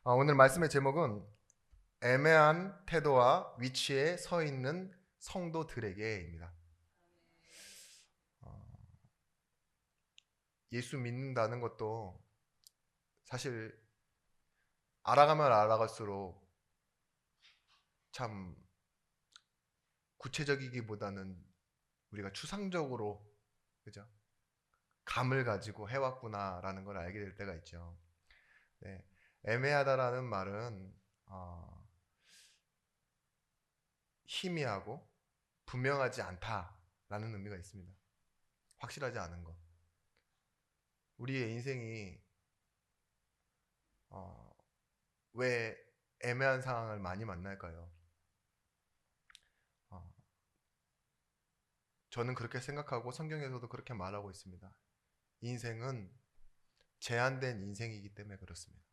오늘 말씀의 제목은 애매한 태도와 위치에 서 있는 성도들에게입니다. 어, 예수 믿는다는 것도 사실 알아가면 알아갈수록 참 구체적이기보다는 우리가 추상적으로, 그죠? 감을 가지고 해왔구나라는 걸 알게 될 때가 있죠. 네, 애매하다라는 말은 희미하고 분명하지 않다라는 의미가 있습니다. 확실하지 않은 것. 우리의 인생이 어, 왜 애매한 상황을 많이 만날까요? 어, 저는 그렇게 생각하고 성경에서도 그렇게 말하고 있습니다. 인생은 제한된 인생이기 때문에 그렇습니다.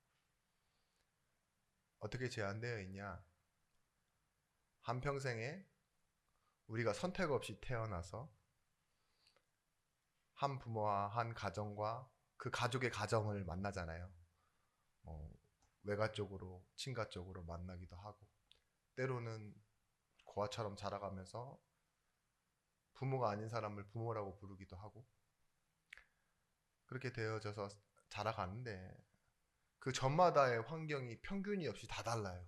어떻게 제한되어 있냐? 한평생에 우리가 선택 없이 태어나서 한 부모와 한 가정과 그 가족의 가정을 만나잖아요. 어, 외가 쪽으로, 친가 쪽으로 만나기도 하고, 때로는 고아처럼 자라가면서 부모가 아닌 사람을 부모라고 부르기도 하고, 그렇게 되어져서 자라가는데 그 전마다의 환경이 평균이 없이 다 달라요.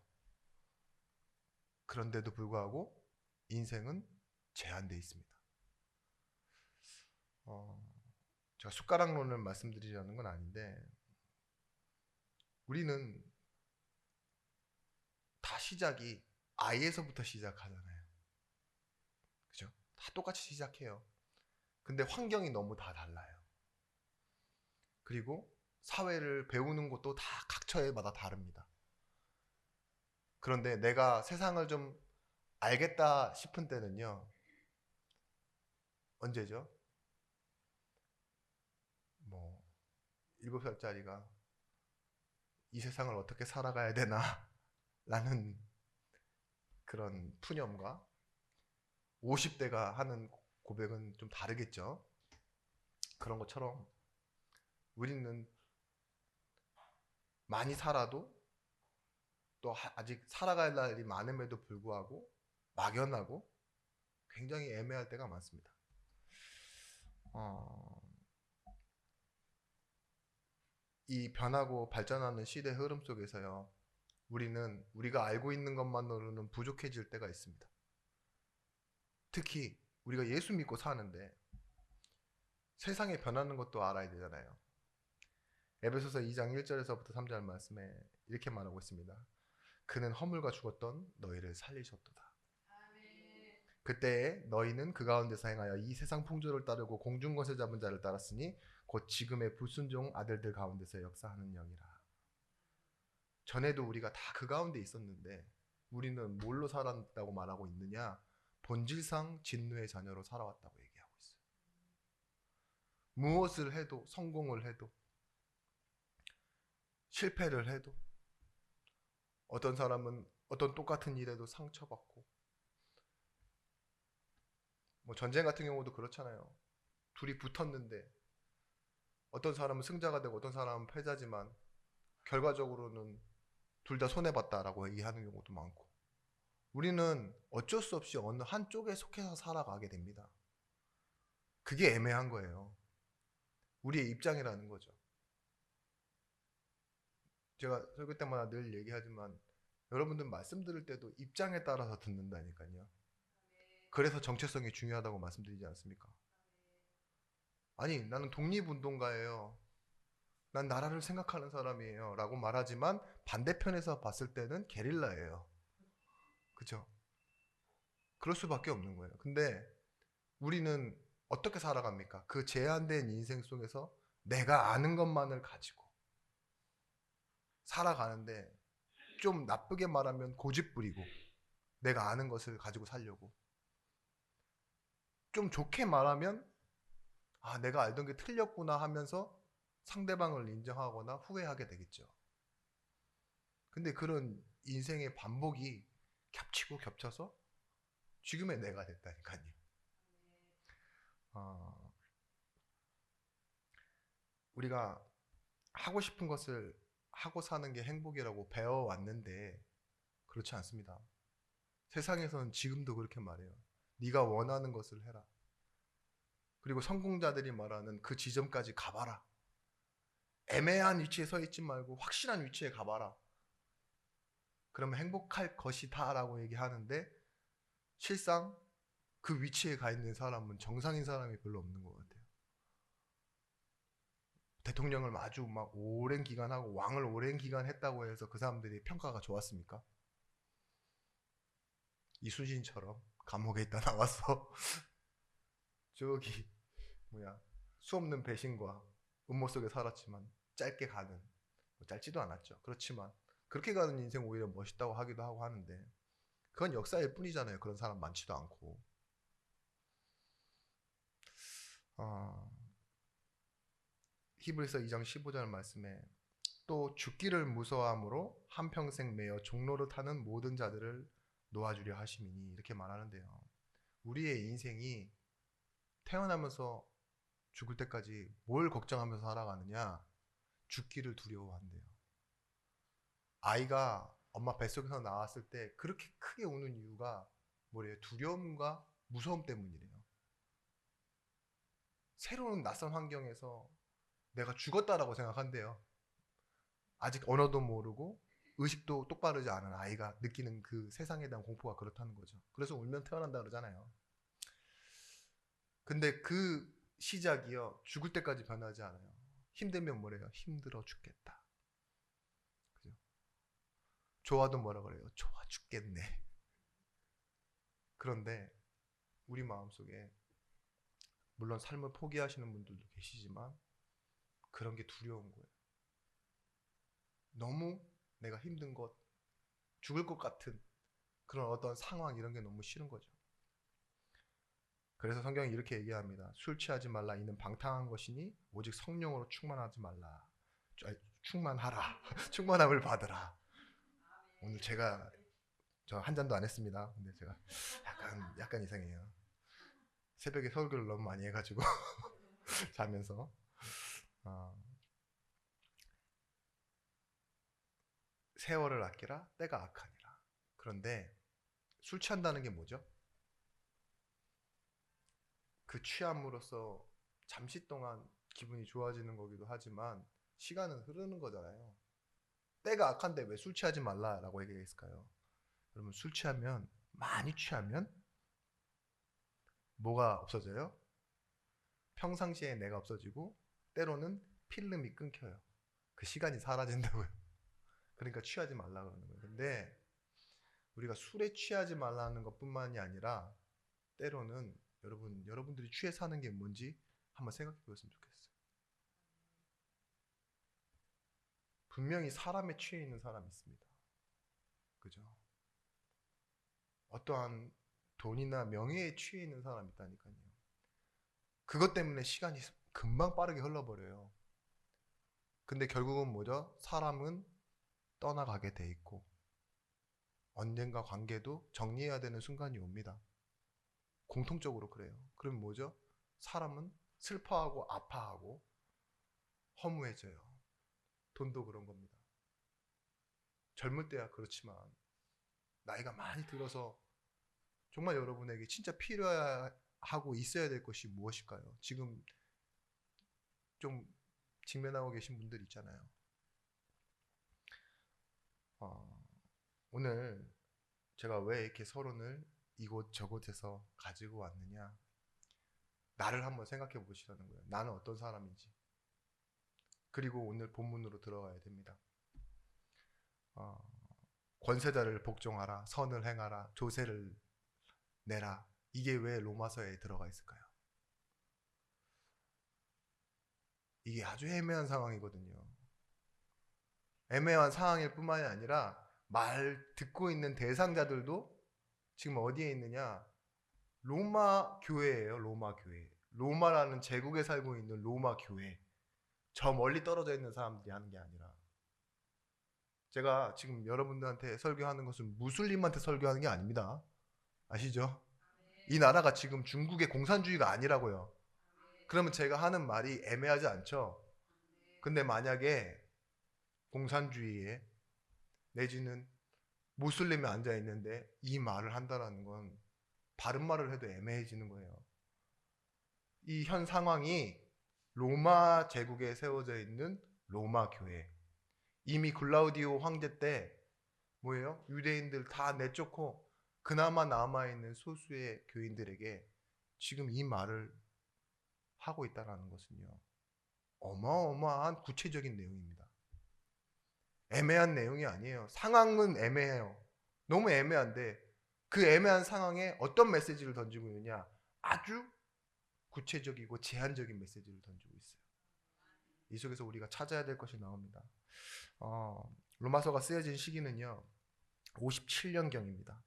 그런데도 불구하고 인생은 제한되어 있습니다. 어, 제가 숟가락론을 말씀드리려는 건 아닌데 우리는 다 시작이 I에서부터 시작하잖아요. 그죠? 다 똑같이 시작해요. 근데 환경이 너무 다 달라요. 그리고 사회를 배우는 것도 다 각처에마다 다릅니다. 그런데 내가 세상을 좀 알겠다 싶은 때는요. 언제죠? 뭐 7살짜리가 이 세상을 어떻게 살아가야 되나 라는 그런 푸념과 50대가 하는 고백은 좀 다르겠죠. 그런 것처럼 우리는 많이 살아도 또 아직 살아갈 날이 많음에도 불구하고 막연하고 굉장히 애매할 때가 많습니다. 어, 이 변하고 발전하는 시대 흐름 속에서요. 우리는 우리가 알고 있는 것만으로는 부족해질 때가 있습니다. 특히 우리가 예수 믿고 사는데 세상에 변하는 것도 알아야 되잖아요. 에베소서 2장 1절에서부터 3절 말씀에 이렇게 말하고 있습니다. 그는 허물과 죽었던 너희를 살리셨도다. 그때에 너희는 그 가운데서 행하여 이 세상 풍조를 따르고 공중 것을 잡은 자를 따랐으니 곧 지금의 불순종 아들들 가운데서 역사하는 영이라. 전에도 우리가 다 그 가운데 있었는데 우리는 뭘로 살았다고 말하고 있느냐? 본질상 진노의 자녀로 살아왔다고 얘기하고 있어요. 무엇을 해도 성공을 해도 실패를 해도 어떤 사람은 어떤 똑같은 일에도 상처받고 뭐 전쟁 같은 경우도 그렇잖아요. 둘이 붙었는데 어떤 사람은 승자가 되고 어떤 사람은 패자지만 결과적으로는 둘 다 손해봤다라고 얘기하는 경우도 많고 우리는 어쩔 수 없이 어느 한쪽에 속해서 살아가게 됩니다. 그게 애매한 거예요. 우리의 입장이라는 거죠. 제가 설교 때마다 늘 얘기하지만 여러분들 말씀 들을 때도 입장에 따라서 듣는다니까요. 그래서 정체성이 중요하다고 말씀드리지 않습니까? 아니, 나는 독립운동가예요. 난 나라를 생각하는 사람이에요. 라고 말하지만 반대편에서 봤을 때는 게릴라예요. 그죠? 그럴 수밖에 없는 거예요. 근데 우리는 어떻게 살아갑니까? 그 제한된 인생 속에서 내가 아는 것만을 가지고 살아가는데 좀 나쁘게 말하면 고집부리고 내가 아는 것을 가지고 살려고 좀 좋게 말하면 아, 내가 알던 게 틀렸구나 하면서 상대방을 인정하거나 후회하게 되겠죠. 근데 그런 인생의 반복이 겹치고 겹쳐서 지금의 내가 됐다니까요. 어, 우리가 하고 싶은 것을 하고 사는 게 행복이라고 배워왔는데 그렇지 않습니다. 세상에서는 지금도 그렇게 말해요. 네가 원하는 것을 해라. 그리고 성공자들이 말하는 그 지점까지 가봐라. 애매한 위치에 서 있지 말고 확실한 위치에 가봐라. 그러면 행복할 것이다 라고 얘기하는데 실상 그 위치에 가 있는 사람은 정상인 사람이 별로 없는 것 같아요. 대통령을 아주 막 오랜 기간 하고 왕을 오랜 기간 했다고 해서 그 사람들이 평가가 좋았습니까? 이순신처럼 감옥에 있다 나와서 저기 수없는 배신과 음모 속에 살았지만 짧게 가는, 짧지도 않았죠. 그렇지만 그렇게 가는 인생 오히려 멋있다고 하기도 하고 하는데 그건 역사일 뿐이잖아요. 그런 사람 많지도 않고. 히브리서 2장 15절 말씀에 또 죽기를 무서워함으로 한평생 매여 종로를 타는 모든 자들을 놓아주려 하심이니 이렇게 말하는데요. 우리의 인생이 태어나면서 죽을 때까지 뭘 걱정하면서 살아가느냐? 죽기를 두려워한대요. 아이가 엄마 뱃속에서 나왔을 때 그렇게 크게 우는 이유가 뭐래요? 두려움과 무서움 때문이래요. 새로운 낯선 환경에서 내가 죽었다라고 생각한대요. 아직 언어도 모르고 의식도 똑바르지 않은 아이가 느끼는 그 세상에 대한 공포가 그렇다는 거죠. 그래서 울면 태어난다 그러잖아요. 근데 그 시작이요, 죽을 때까지 변하지 않아요. 힘들면 뭐래요? 힘들어 죽겠다. 그죠? 좋아도 뭐라 그래요? 좋아 죽겠네. 그런데 우리 마음속에 물론 삶을 포기하시는 분들도 계시지만 그런 게 두려운 거예요. 너무 내가 힘든 것, 죽을 것 같은 그런 어떤 상황 이런 게 너무 싫은 거죠. 그래서 성경이 이렇게 얘기합니다. 술 취하지 말라. 이는 방탕한 것이니 오직 성령으로 충만하지 말라. 충만하라. 충만함을 받으라. 오늘 제가 저 한 잔도 안 했습니다. 근데 제가 약간 이상해요. 새벽에 설교를 너무 많이 해가지고 자면서 세월을 아끼라 때가 악하니라. 그런데 술 취한다는 게 뭐죠? 그 취함으로써 잠시 동안 기분이 좋아지는 거기도 하지만 시간은 흐르는 거잖아요. 때가 악한데 왜 술 취하지 말라라고 얘기했을까요? 여러분 술 취하면 많이 취하면 뭐가 없어져요? 평상시에 내가 없어지고 때로는 필름이 끊겨요. 그 시간이 사라진다고요. 그러니까 취하지 말라 그러는 거예요. 근데 우리가 술에 취하지 말라는 것뿐만이 아니라 때로는 여러분들이 취해서 하는 게 뭔지 한번 생각해 보셨으면 좋겠어요. 분명히 사람에 취해 있는 사람이 있습니다. 그죠? 어떠한 돈이나 명예에 취해 있는 사람이 있다니까요. 그것 때문에 시간이 금방 빠르게 흘러버려요. 근데 결국은 뭐죠? 사람은 떠나가게 돼 있고 언젠가 관계도 정리해야 되는 순간이 옵니다. 공통적으로 그래요. 그럼 뭐죠? 사람은 슬퍼하고 아파하고 허무해져요. 돈도 그런 겁니다. 젊을 때야 그렇지만 나이가 많이 들어서 정말 여러분에게 진짜 필요하고 있어야 될 것이 무엇일까요? 지금 좀 직면하고 계신 분들 있잖아요. 오늘 제가 왜 이렇게 서론을 이곳 저곳에서 가지고 왔느냐, 나를 한번 생각해 보시라는 거예요. 나는 어떤 사람인지. 그리고 오늘 본문으로 들어가야 됩니다. 권세자를 복종하라, 선을 행하라, 조세를 내라. 이게 왜 로마서에 들어가 있을까요? 이게 아주 애매한 상황이거든요. 애매한 상황일 뿐만이 아니라 말 듣고 있는 대상자들도 지금 어디에 있느냐? 로마 교회예요. 로마 교회. 로마라는 제국에 살고 있는 로마 교회. 저 멀리 떨어져 있는 사람들이 하는 게 아니라, 제가 지금 여러분들한테 설교하는 것은 무슬림한테 설교하는 게 아닙니다. 아시죠? 이 나라가 지금 중국의 공산주의가 아니라고요. 그러면 제가 하는 말이 애매하지 않죠? 근데 만약에 공산주의에 내지는 모슬림에 앉아 있는데 이 말을 한다라는 건 바른 말을 해도 애매해지는 거예요. 이 현 상황이 로마 제국에 세워져 있는 로마 교회. 이미 글라우디오 황제 때 뭐예요? 유대인들 다 내쫓고 그나마 남아있는 소수의 교인들에게 지금 이 말을 하고 있다는 것은요. 어마어마한 구체적인 내용입니다. 애매한 내용이 아니에요. 상황은 애매해요. 너무 애매한데 그 애매한 상황에 어떤 메시지를 던지고 있느냐? 아주 구체적이고 제한적인 메시지를 던지고 있어요. 이 속에서 우리가 찾아야 될 것이 나옵니다. 로마서가 쓰여진 시기는요. 57년경입니다.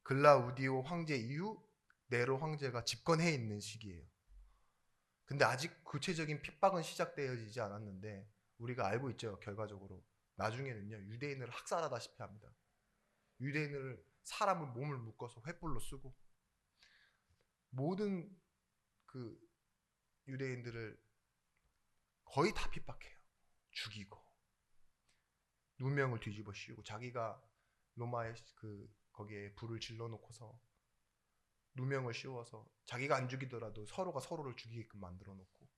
글라우디오 황제 이후 네로 황제가 집권해 있는 시기예요. 근데 아직 구체적인 핍박은 시작되어지지 않았는데 우리가 알고 있죠. 결과적으로 나중에는요. 유대인을 학살하다시피 합니다. 유대인을 사람을 몸을 묶어서 횃불로 쓰고 모든 그 유대인들을 거의 다 핍박해요. 죽이고 누명을 뒤집어 씌우고 자기가 로마의 거기에 불을 질러 놓고서 누명을 씌워서 자기가 안 죽이더라도 서로가 서로를 죽이게끔 만들어 놓고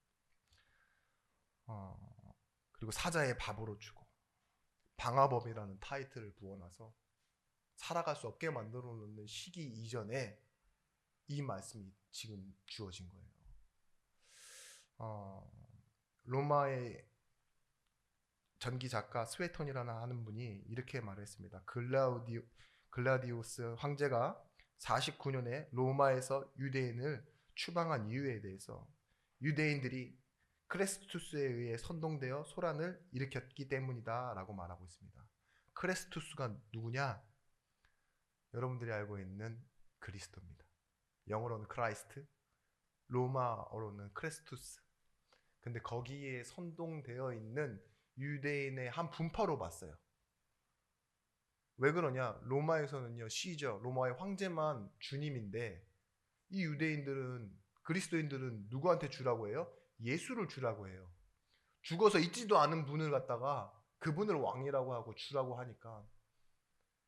그리고 사자의 밥으로 주고 방화범이라는 타이틀을 부어놔서 살아갈 수 없게 만들어 놓는 시기 이전에 이 말씀이 지금 주어진 거예요. 로마의 전기 작가 스웨톤이라는 하는 분이 이렇게 말했습니다. 글라디우스 황제가 49년에 로마에서 유대인을 추방한 이유에 대해서 유대인들이 크레스투스에 의해 선동되어 소란을 일으켰기 때문이다 라고 말하고 있습니다. 크레스투스가 누구냐? 여러분들이 알고 있는 그리스도입니다. 영어로는 크라이스트, 로마어로는 크레스투스. 근데 거기에 선동되어 있는 유대인의 한 분파로 봤어요. 왜 그러냐? 로마에서는요, 시저, 로마의 황제만 주님인데 이 유대인들은, 그리스도인들은 누구한테 주라고 해요? 예수를 주라고 해요. 죽어서 있지도 않은 분을 갖다가 그분을 왕이라고 하고 주라고 하니까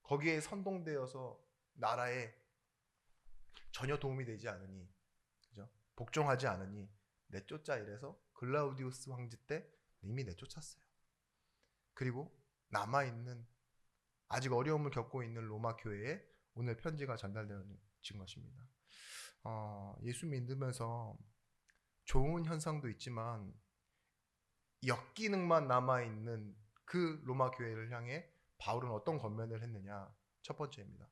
거기에 선동되어서 나라에 전혀 도움이 되지 않으니, 그죠? 복종하지 않으니 내쫓자 이래서 글라우디우스 황제 때 이미 내쫓았어요. 그리고 남아있는 아직 어려움을 겪고 있는 로마 교회에 오늘 편지가 전달되어진 것입니다. 예수 믿으면서 좋은 현상도 있지만 역기능만 남아있는 그 로마 교회를 향해 바울은 어떤 권면을 했느냐? 첫 번째입니다.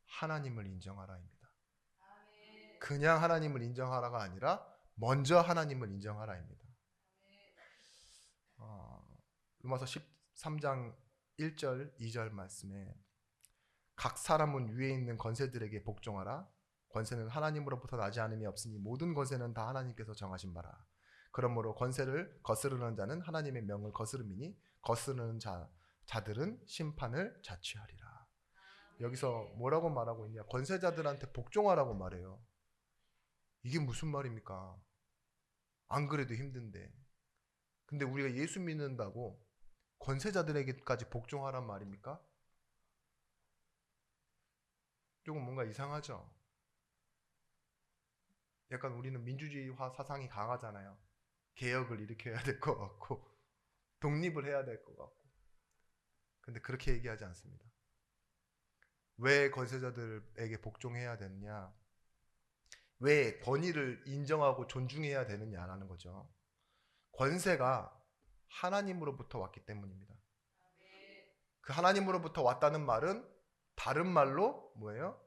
하나님을 인정하라입니다. 그냥 하나님을 인정하라가 아니라 먼저 하나님을 인정하라입니다. 로마서 13장 1절 2절 말씀에 각 사람은 위에 있는 권세들에게 복종하라. 권세는 하나님으로부터 나지 않음이 없으니 모든 권세는 다 하나님께서 정하신 바라. 그러므로 권세를 거스르는 자는 하나님의 명을 거스름이니 거스르는 자들은 심판을 자취하리라. 여기서 뭐라고 말하고 있냐? 권세자들한테 복종하라고 말해요. 이게 무슨 말입니까? 안 그래도 힘든데. 근데 우리가 예수 믿는다고 권세자들에게까지 복종하란 말입니까? 조금 뭔가 이상하죠? 약간 우리는 민주주의화 사상이 강하잖아요. 개혁을 일으켜야 될 것 같고 독립을 해야 될 것 같고. 근데 그렇게 얘기하지 않습니다. 왜 권세자들에게 복종해야 되느냐? 왜 권위를 인정하고 존중해야 되느냐라는 거죠. 권세가 하나님으로부터 왔기 때문입니다. 그 하나님으로부터 왔다는 말은 다른 말로 뭐예요?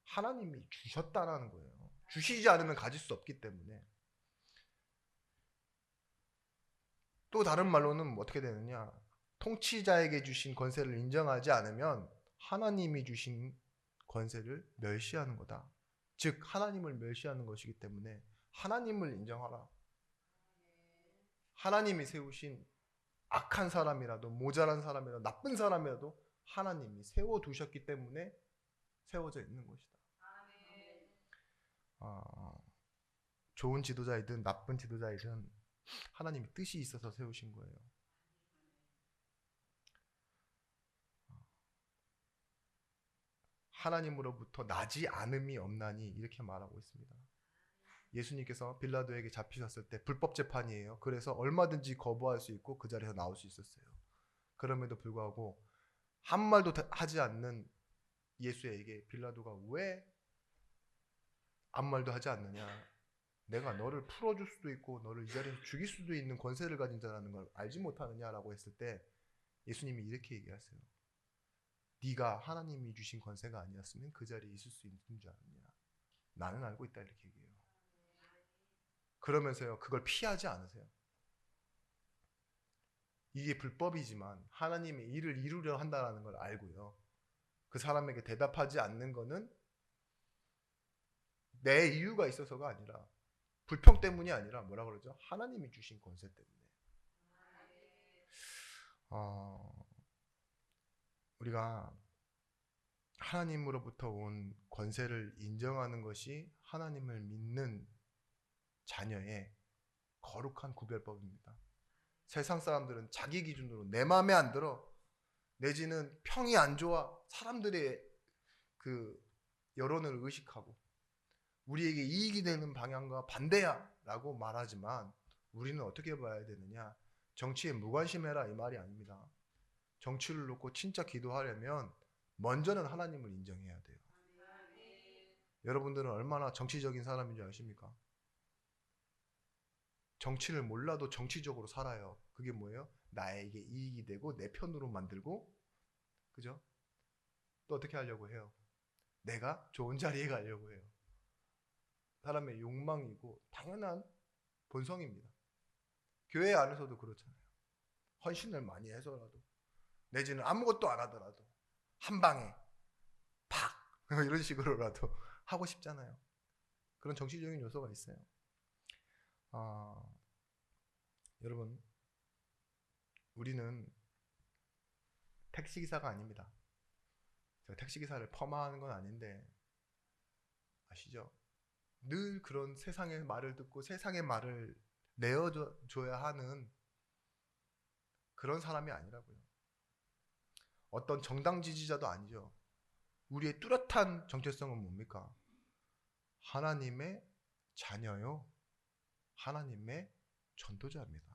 하나님이 주셨다라는 거예요. 주시지 않으면 가질 수 없기 때문에. 또 다른 말로는 어떻게 되느냐? 통치자에게 주신 권세를 인정하지 않으면 하나님이 주신 권세를 멸시하는 거다. 즉 하나님을 멸시하는 것이기 때문에 하나님을 인정하라. 하나님이 세우신 악한 사람이라도 모자란 사람이라도 나쁜 사람이라도 하나님이 세워두셨기 때문에 세워져 있는 것이다. 좋은 지도자이든 나쁜 지도자이든 하나님이 뜻이 있어서 세우신 거예요. 하나님으로부터 나지 않음이 없나니 이렇게 말하고 있습니다. 예수님께서 빌라도에게 잡히셨을 때 불법 재판이에요. 그래서 얼마든지 거부할 수 있고 그 자리에서 나올 수 있었어요. 그럼에도 불구하고 한 말도 하지 않는 예수에게 빌라도가 왜 아무 말도 하지 않느냐? 내가 너를 풀어줄 수도 있고 너를 이 자리에서 죽일 수도 있는 권세를 가진 자라는 걸 알지 못하느냐라고 했을 때 예수님이 이렇게 얘기하세요. 네가 하나님이 주신 권세가 아니었으면 그 자리에 있을 수 있는 줄 아느냐? 나는 알고 있다 이렇게 얘기해요. 그러면서요 그걸 피하지 않으세요. 이게 불법이지만 하나님의 일을 이루려 한다는 걸 알고요. 그 사람에게 대답하지 않는 거는 내 이유가 있어서가 아니라 불평 때문이 아니라 뭐라 그러죠? 하나님이 주신 권세 때문에. 우리가 하나님으로부터 온 권세를 인정하는 것이 하나님을 믿는 자녀의 거룩한 구별법입니다. 세상 사람들은 자기 기준으로 내 마음에 안 들어, 내지는 평이 안 좋아, 사람들의 그 여론을 의식하고 우리에게 이익이 되는 방향과 반대야 라고 말하지만 우리는 어떻게 봐야 되느냐? 정치에 무관심해라 이 말이 아닙니다. 정치를 놓고 진짜 기도하려면 먼저는 하나님을 인정해야 돼요. 여러분들은 얼마나 정치적인 사람인 줄 아십니까? 정치를 몰라도 정치적으로 살아요. 그게 뭐예요? 나에게 이익이 되고 내 편으로 만들고, 그죠? 또 어떻게 하려고 해요? 내가 좋은 자리에 가려고 해요. 사람의 욕망이고 당연한 본성입니다. 교회 안에서도 그렇잖아요. 헌신을 많이 해서라도 내지는 아무것도 안 하더라도 한 방에 팍 이런 식으로라도 하고 싶잖아요. 그런 정치적인 요소가 있어요. 여러분, 우리는 택시기사가 아닙니다. 제가 택시기사를 폄하하는 건 아닌데 아시죠? 늘 그런 세상의 말을 듣고 세상의 말을 내어줘야 하는 그런 사람이 아니라고요. 어떤 정당 지지자도 아니죠. 우리의 뚜렷한 정체성은 뭡니까? 하나님의 자녀요. 하나님의 전도자입니다.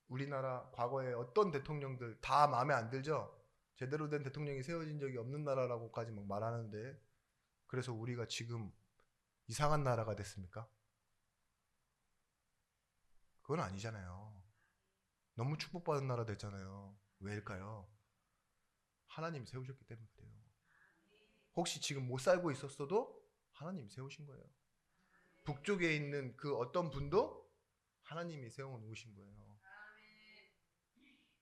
우리나라 과거에 어떤 대통령들 다 마음에 안 들죠? 제대로 된 대통령이 세워진 적이 없는 나라라고까지 막 말하는데 그래서 우리가 지금 이상한 나라가 됐습니까? 그건 아니잖아요. 너무 축복받은 나라 됐잖아요. 왜일까요? 하나님이 세우셨기 때문에 그래요. 혹시 지금 못 살고 있었어도 하나님이 세우신 거예요. 북쪽에 있는 그 어떤 분도 하나님이 세워놓으신 거예요.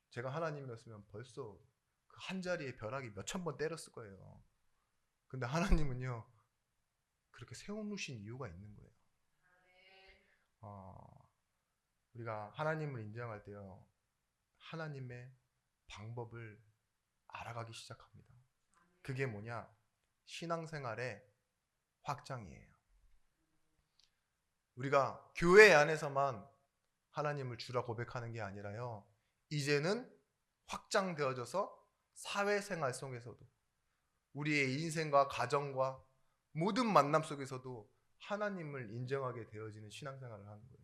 제가 하나님이었으면 벌써 그 한 자리에 벼락이 몇천 번 때렸을 거예요. 근데 하나님은요 그렇게 세워놓으신 이유가 있는 거예요. 우리가 하나님을 인정할 때요 하나님의 방법을 알아가기 시작합니다. 그게 뭐냐? 신앙생활의 확장이에요. 우리가 교회 안에서만 하나님을 주라 고백하는 게 아니라요 이제는 확장되어져서 사회생활 속에서도 우리의 인생과 가정과 모든 만남 속에서도 하나님을 인정하게 되어지는 신앙생활을 하는 거예요.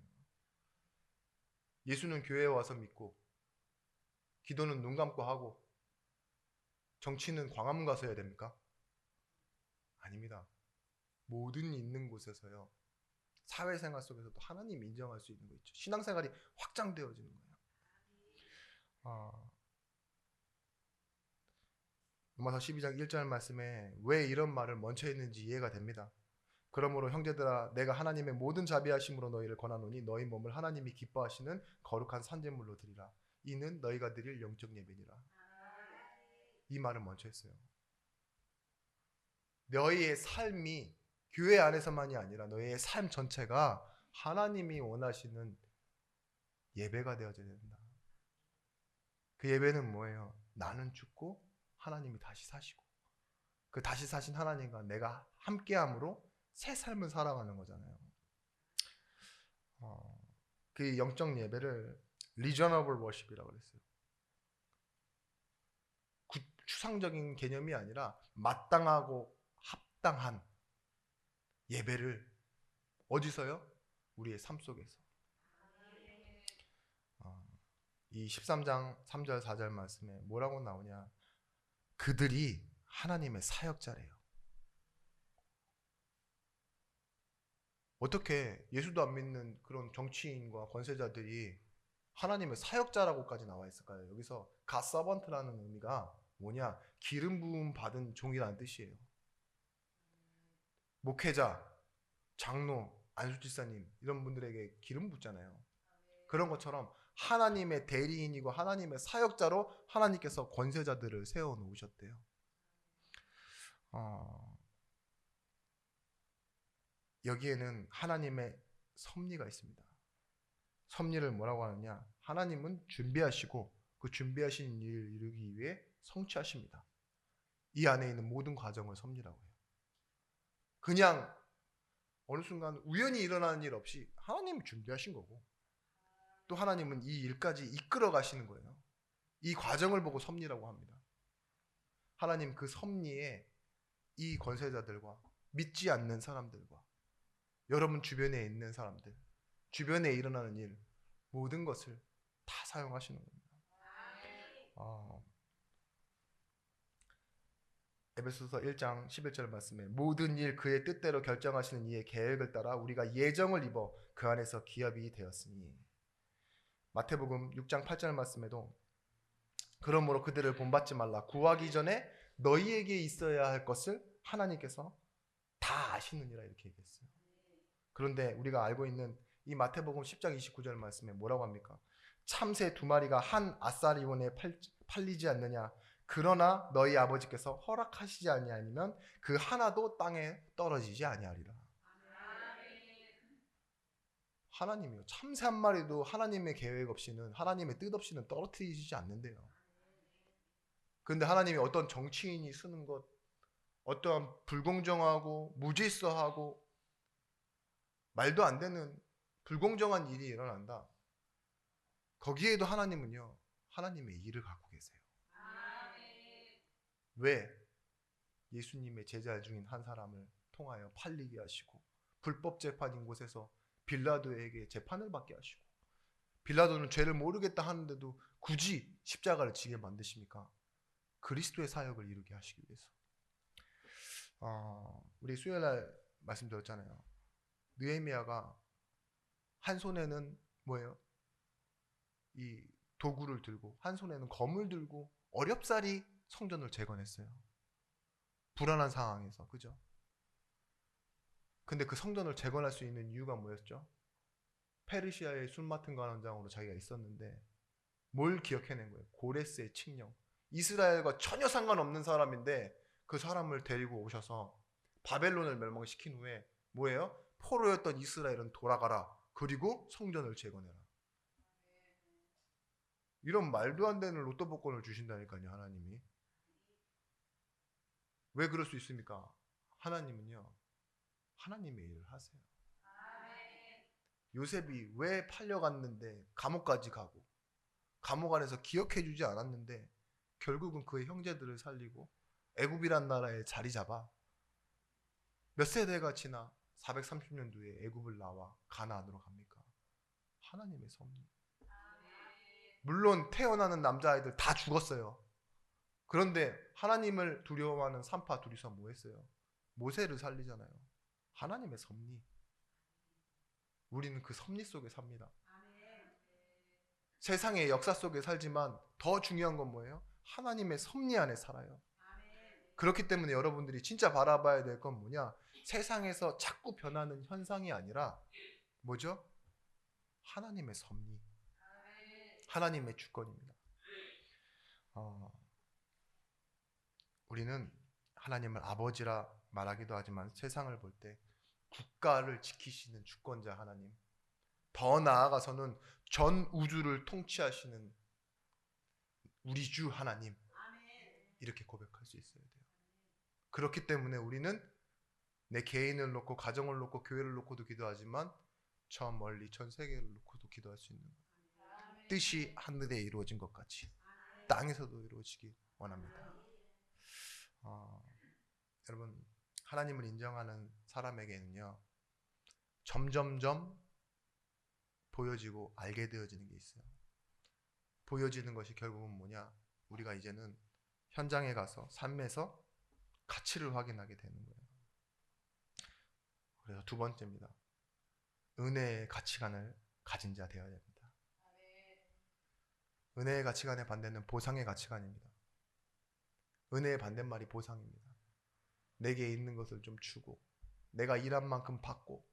예수는 교회에 와서 믿고 기도는 눈 감고 하고 정치는 광화문 가서 해야 됩니까? 아닙니다. 모든 있는 곳에서요 사회생활 속에서도 하나님 인정할 수 있는 거 있죠. 신앙생활이 확장되어지는 거예요. 로마서 12장 1절 말씀에 왜 이런 말을 먼저 했는지 이해가 됩니다. 그러므로 형제들아 내가 하나님의 모든 자비하심으로 너희를 권하노니 너희 몸을 하나님이 기뻐하시는 거룩한 산제물로 드리라. 이는 너희가 드릴 영적 예배니라. 이 말을 먼저 했어요. 너희의 삶이 교회 안에서만이 아니라 너희의 삶 전체가 하나님이 원하시는 예배가 되어져야 된다. 그 예배는 뭐예요? 나는 죽고 하나님이 다시 사시고 그 다시 사신 하나님과 내가 함께함으로 새 삶을 살아가는 거잖아요. 그 영적 예배를 Reasonable Worship이라고 그랬어요. 추상적인 개념이 아니라 마땅하고 합당한 예배를 어디서요? 우리의 삶 속에서. 이 13장 3절 4절 말씀에 뭐라고 나오냐? 그들이 하나님의 사역자래요. 어떻게 예수도 안 믿는 그런 정치인과 권세자들이 하나님의 사역자라고까지 나와 있을까요? 여기서 God servant라는 의미가 뭐냐? 기름 부음 받은 종이라는 뜻이에요. 목회자, 장로, 안수집사님 이런 분들에게 기름 붓잖아요. 그런 것처럼 하나님의 대리인이고 하나님의 사역자로 하나님께서 권세자들을 세워 놓으셨대요. 여기에는 하나님의 섭리가 있습니다. 섭리를 뭐라고 하느냐? 하나님은 준비하시고 그 준비하신 일을 이루기 위해 성취하십니다. 이 안에 있는 모든 과정을 섭리라고 해요. 그냥 어느 순간 우연히 일어나는 일 없이 하나님이 준비하신 거고 또 하나님은 이 일까지 이끌어 가시는 거예요. 이 과정을 보고 섭리라고 합니다. 하나님 그 섭리에 이 권세자들과 믿지 않는 사람들과 여러분 주변에 있는 사람들, 주변에 일어나는 일 모든 것을 다 사용하시는 겁니다. 에베소서 1장 11절 말씀에 모든 일 그의 뜻대로 결정하시는 이의 계획을 따라 우리가 예정을 입어 그 안에서 기업이 되었으니. 마태복음 6장 8절 말씀에도 그러므로 그들을 본받지 말라. 구하기 전에 너희에게 있어야 할 것을 하나님께서 다 아시느니라 이렇게 얘기했어요. 그런데 우리가 알고 있는 이 마태복음 10장 29절 말씀에 뭐라고 합니까? 참새 2마리가 한 아사리원에 팔리지 않느냐? 그러나 너희 아버지께서 허락하시지 아니하면 그 하나도 땅에 떨어지지 아니하리라. 하나님이요. 참새 한 마리도 하나님의 계획 없이는 하나님의 뜻 없이는 떨어뜨리지 않는데요. 그런데 하나님이 어떤 정치인이 쓰는 것, 어떠한 불공정하고 무질서하고 말도 안 되는 불공정한 일이 일어난다. 거기에도 하나님은요. 하나님의 일을 갖고 계세요. 왜? 예수님의 제자 중인 한 사람을 통하여 팔리게 하시고 불법 재판인 곳에서 빌라도에게 재판을 받게 하시고 빌라도는 죄를 모르겠다 하는데도 굳이 십자가를 지게 만드십니까? 그리스도의 사역을 이루게 하시기 위해서. 우리 수요일날 말씀드렸잖아요. 느헤미야가 한 손에는 뭐예요? 이 도구를 들고 한 손에는 검을 들고 어렵사리 성전을 재건했어요. 불안한 상황에서, 그죠? 근데 그 성전을 재건할 수 있는 이유가 뭐였죠? 페르시아의 술 맡은 관원장으로 자기가 있었는데 뭘 기억해낸 거예요? 고레스의 칙령. 이스라엘과 전혀 상관없는 사람인데 그 사람을 데리고 오셔서 바벨론을 멸망시킨 후에 뭐예요? 포로였던 이스라엘은 돌아가라. 그리고 성전을 재건해라. 이런 말도 안 되는 로또 복권을 주신다니까요, 하나님이. 왜 그럴 수 있습니까? 하나님은요, 하나님의 일을 하세요. 요셉이 왜 팔려갔는데 감옥까지 가고 감옥 안에서 기억해주지 않았는데 결국은 그의 형제들을 살리고 애굽이란 나라에 자리 잡아 몇 세대가 지나 430년 뒤에 애굽을 나와 가나안으로 갑니까? 하나님의 섭리. 물론 태어나는 남자아이들 다 죽었어요. 그런데 하나님을 두려워하는 산파 둘이서 뭐 했어요? 모세를 살리잖아요. 하나님의 섭리. 우리는 그 섭리 속에 삽니다. 세상의 역사 속에 살지만 더 중요한 건 뭐예요? 하나님의 섭리 안에 살아요. 그렇기 때문에 여러분들이 진짜 바라봐야 될 건 뭐냐? 세상에서 자꾸 변하는 현상이 아니라 뭐죠? 하나님의 섭리. 하나님의 주권입니다. 우리는 하나님을 아버지라 말하기도 하지만 세상을 볼 때 국가를 지키시는 주권자 하나님, 더 나아가서는 전 우주를 통치하시는 우리 주 하나님, 이렇게 고백할 수 있어야 돼요. 그렇기 때문에 우리는 내 개인을 놓고 가정을 놓고 교회를 놓고도 기도하지만 저 멀리 전 세계를 놓고도 기도할 수 있는 거예요. 뜻이 하늘에 이루어진 것 같이 땅에서도 이루어지기 원합니다. 여러분, 하나님을 인정하는 사람에게는요, 점점점 보여지고 알게 되어지는 게 있어요. 보여지는 것이 결국은 뭐냐? 우리가 이제는 현장에 가서 삶에서 가치를 확인하게 되는 거예요. 그래서 두 번째입니다. 은혜의 가치관을 가진 자 되어야 됩니다. 은혜의 가치관의 반대는 보상의 가치관입니다. 은혜의 반대말이 보상입니다. 내게 있는 것을 좀 주고 내가 일한 만큼 받고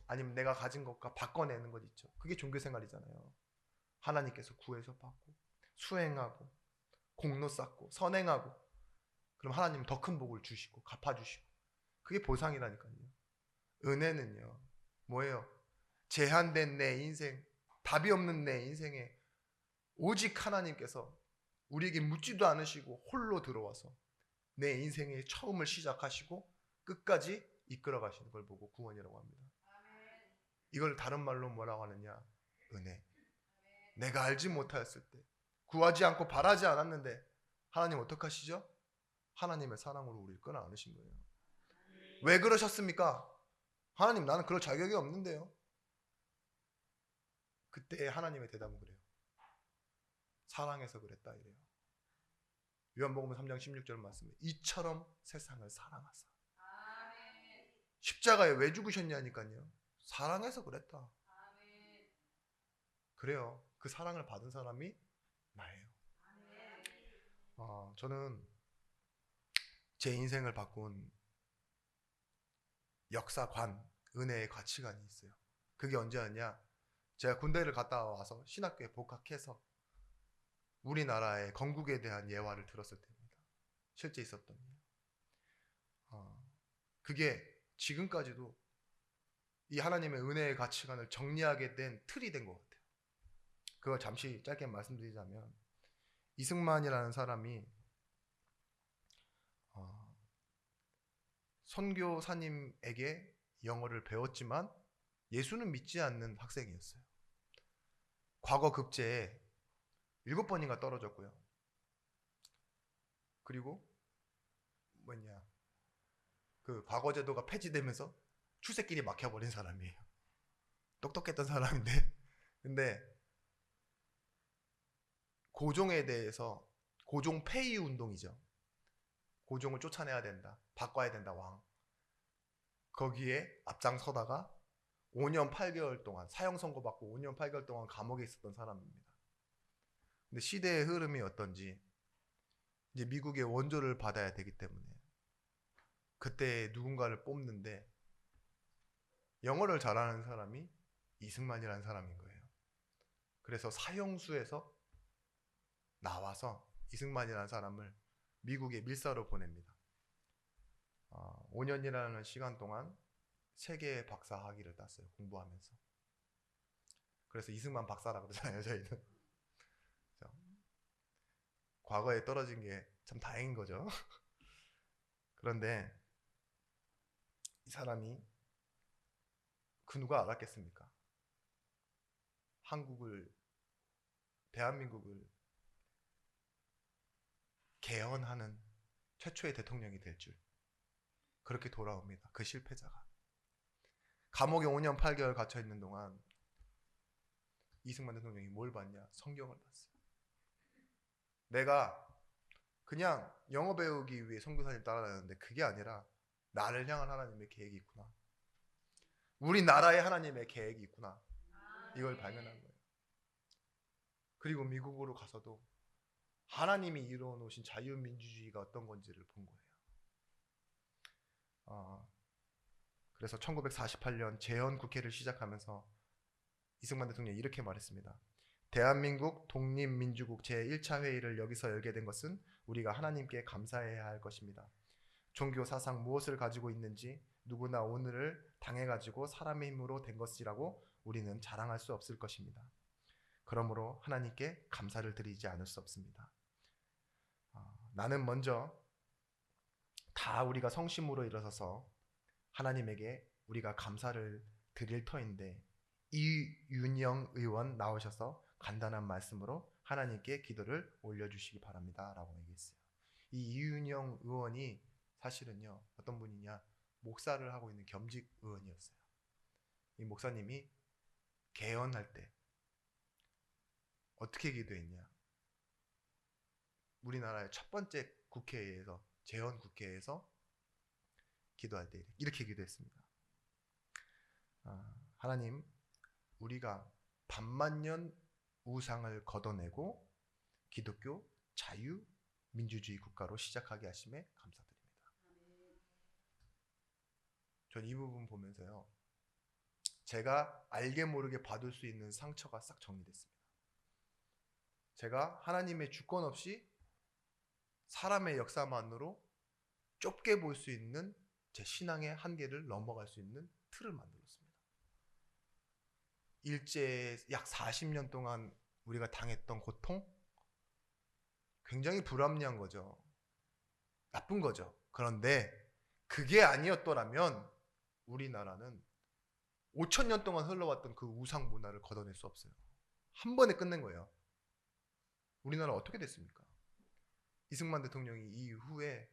아니면 내가 가진 것과 바꿔내는 것 있죠. 그게 종교생활이잖아요. 하나님께서 구해서 받고 수행하고 공로 쌓고 선행하고 그럼 하나님 더 큰 복을 주시고 갚아주시고 그게 보상이라니까요. 은혜는요 뭐예요? 제한된 내 인생, 답이 없는 내 인생에 오직 하나님께서 우리에게 묻지도 않으시고 홀로 들어와서 내 인생의 처음을 시작하시고 끝까지 이끌어 가시는 걸 보고 구원이라고 합니다. 이걸 다른 말로 뭐라고 하느냐? 은혜. 내가 알지 못하였을 때 구하지 않고 바라지 않았는데 하나님 어떻게 하시죠? 하나님의 사랑으로 우리를 끌어 안으신 거예요. 왜 그러셨습니까? 하나님, 나는 그럴 자격이 없는데요. 그때 하나님의 대답은 그래요. 사랑해서 그랬다 이래요. 요한복음 3장 16절 말씀에 이처럼 세상을 사랑하사. 십자가에 왜 죽으셨냐니까요. 사랑해서 그랬다. 그래요. 그 사랑을 받은 사람이 나예요. 저는 제 인생을 바꾼 역사관, 은혜의 가치관이 있어요. 그게 언제였냐? 제가 군대를 갔다 와서 신학교에 복학해서 우리나라의 건국에 대한 예화를 들었을 때입니다. 실제 있었던 일. 그게 지금까지도 이 하나님의 은혜의 가치관을 정리하게 된 틀이 된 것 같아요. 그걸 잠시 짧게 말씀드리자면 이승만이라는 사람이 선교사님에게 영어를 배웠지만 예수는 믿지 않는 학생이었어요. 과거 급제에 7번인가 떨어졌고요. 그리고 그 과거제도가 폐지되면서 출세길이 막혀버린 사람이에요. 똑똑했던 사람인데 근데 고종에 대해서 고종 폐위 운동이죠. 고종을 쫓아내야 된다. 바꿔야 된다. 왕. 거기에 앞장서다가 5년 8개월 동안 사형 선고받고 5년 8개월 동안 감옥에 있었던 사람입니다. 근데 시대의 흐름이 어떤지 이제 미국의 원조를 받아야 되기 때문에 그때 누군가를 뽑는데 영어를 잘하는 사람이 이승만이라는 사람인 거예요. 그래서 사형수에서 나와서 이승만이라는 사람을 미국의 밀사로 보냅니다. 5년이라는 시간 동안 3개의 박사 학위를 땄어요. 공부하면서. 그래서 이승만 박사라고 그러잖아요. 저희는. 과거에 떨어진 게 참 다행인 거죠. 그런데 이 사람이 그 누가 알았겠습니까? 대한민국을 개헌하는 최초의 대통령이 될 줄. 그렇게 돌아옵니다. 그 실패자가. 감옥에 5년 8개월 갇혀 있는 동안 이승만 대통령이 뭘 봤냐? 성경을 봤어요. 내가 그냥 영어 배우기 위해 선교사님 따라다녔는데 그게 아니라 나를 향한 하나님의 계획이 있구나. 우리나라의 하나님의 계획이 있구나. 이걸 발견한 거예요. 그리고 미국으로 가서도 하나님이 이루어 놓으신 자유민주주의가 어떤 건지를 본 거예요. 그래서 1948년 재헌국회를 시작하면서 이승만 대통령이 이렇게 말했습니다. 대한민국 독립민주국 제1차 회의를 여기서 열게 된 것은 우리가 하나님께 감사해야 할 것입니다. 종교 사상 무엇을 가지고 있는지 누구나 오늘을 당해가지고 사람의 힘으로 된 것이라고 우리는 자랑할 수 없을 것입니다. 그러므로 하나님께 감사를 드리지 않을 수 없습니다. 나는 먼저 다 우리가 성심으로 일어서서 하나님에게 우리가 감사를 드릴 터인데 이윤영 의원 나오셔서 간단한 말씀으로 하나님께 기도를 올려주시기 바랍니다 라고 얘기했어요. 이 이윤영 의원이 사실은요, 어떤 분이냐, 목사를 하고 있는 겸직 의원이었어요. 이 목사님이 개헌할 때 어떻게 기도했냐? 우리나라의 첫 번째 국회에서, 재헌 국회에서 기도할 때 이렇게 기도했습니다. 하나님, 우리가 반만년 우상을 걷어내고 기독교 자유민주주의 국가로 시작하게 하심에 감사드립니다. 전 이 부분 보면서요, 제가 알게 모르게 받을 수 있는 상처가 싹 정리됐습니다. 제가 하나님의 주권 없이 사람의 역사만으로 좁게 볼 수 있는 제 신앙의 한계를 넘어갈 수 있는 틀을 만들었습니다. 일제 약 40년 동안 우리가 당했던 고통, 굉장히 불합리한 거죠. 나쁜 거죠. 그런데 그게 아니었더라면 우리나라는 5,000년 동안 흘러왔던 그 우상 문화를 걷어낼 수 없어요. 한 번에 끝낸 거예요. 우리나라 어떻게 됐습니까? 이승만 대통령이 이후에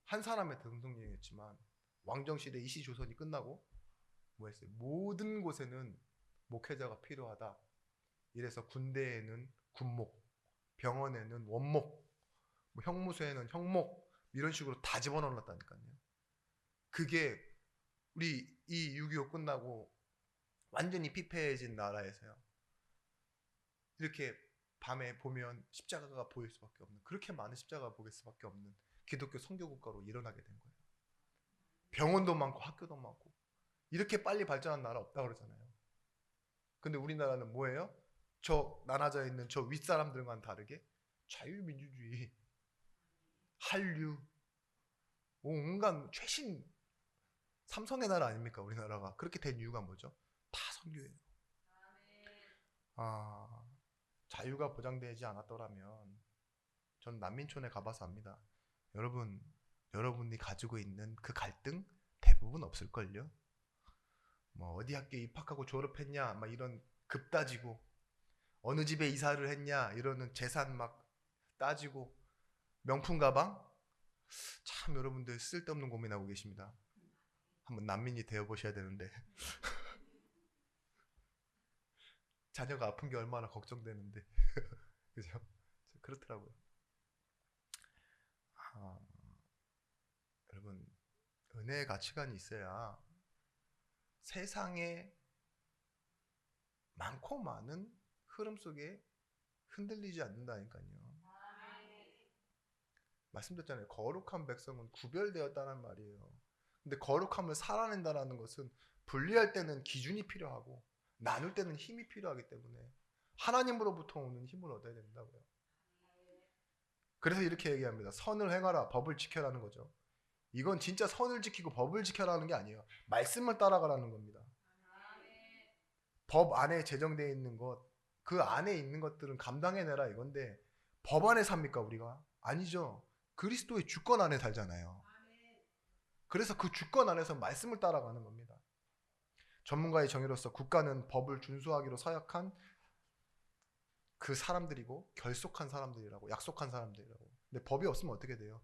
한 사람의 대통령이었지만 왕정시대 이시조선이 끝나고 뭐 했어요? 모든 곳에는 목회자가 필요하다. 이래서 군대에는 군목, 병원에는 원목, 뭐 형무소에는 형목, 이런 식으로 다 집어넣었다니까요. 그게 우리 이 6.25 끝나고 완전히 피폐해진 나라에서요, 이렇게 밤에 보면 십자가가 보일 수밖에 없는, 그렇게 많은 십자가가 보일 수밖에 없는 기독교 선교국가로 일어나게 된 거예요. 병원도 많고 학교도 많고 이렇게 빨리 발전한 나라 없다 그러잖아요. 근데 우리나라는 뭐예요? 저 나눠져 있는 저 윗사람들과는 다르게 자유민주주의, 한류, 온갖 최신 삼성의 나라 아닙니까? 우리나라가 그렇게 된 이유가 뭐죠? 다 선교예요. 자유가 보장되지 않았더라면 전 난민촌에 가봐서 압니다. 여러분이 가지고 있는 그 갈등 대부분 없을걸요? 뭐 어디 학교에 입학하고 졸업했냐 막 이런 급 따지고, 어느 집에 이사를 했냐 이러는 재산 막 따지고, 명품 가방, 참 여러분들 쓸데없는 고민하고 계십니다. 한번 난민이 되어보셔야 되는데 자녀가 아픈 게 얼마나 걱정되는데 그죠? 그렇더라고요. 여러분, 은혜의 가치관이 있어야 세상에 많고 많은 흐름 속에 흔들리지 않는다니까요. 말씀드렸잖아요. 거룩한 백성은 구별되었다는 말이에요. 근데 거룩함을 살아낸다는 것은 분리할 때는 기준이 필요하고 나눌 때는 힘이 필요하기 때문에 하나님으로부터 오는 힘을 얻어야 된다고요. 그래서 이렇게 얘기합니다. 선을 행하라, 법을 지켜라는 거죠. 이건 진짜 선을 지키고 법을 지켜라는 게 아니에요. 말씀을 따라가라는 겁니다. 법 안에 제정되어 있는 것, 그 안에 있는 것들은 감당해내라 이건데, 법 안에 삽니까 우리가? 아니죠. 그리스도의 주권 안에 살잖아요. 그래서 그 주권 안에서 말씀을 따라가는 겁니다. 전문가의 정의로서 국가는 법을 준수하기로 서약한 그 사람들이고 결속한 사람들이라고, 약속한 사람들이라고. 근데 법이 없으면 어떻게 돼요?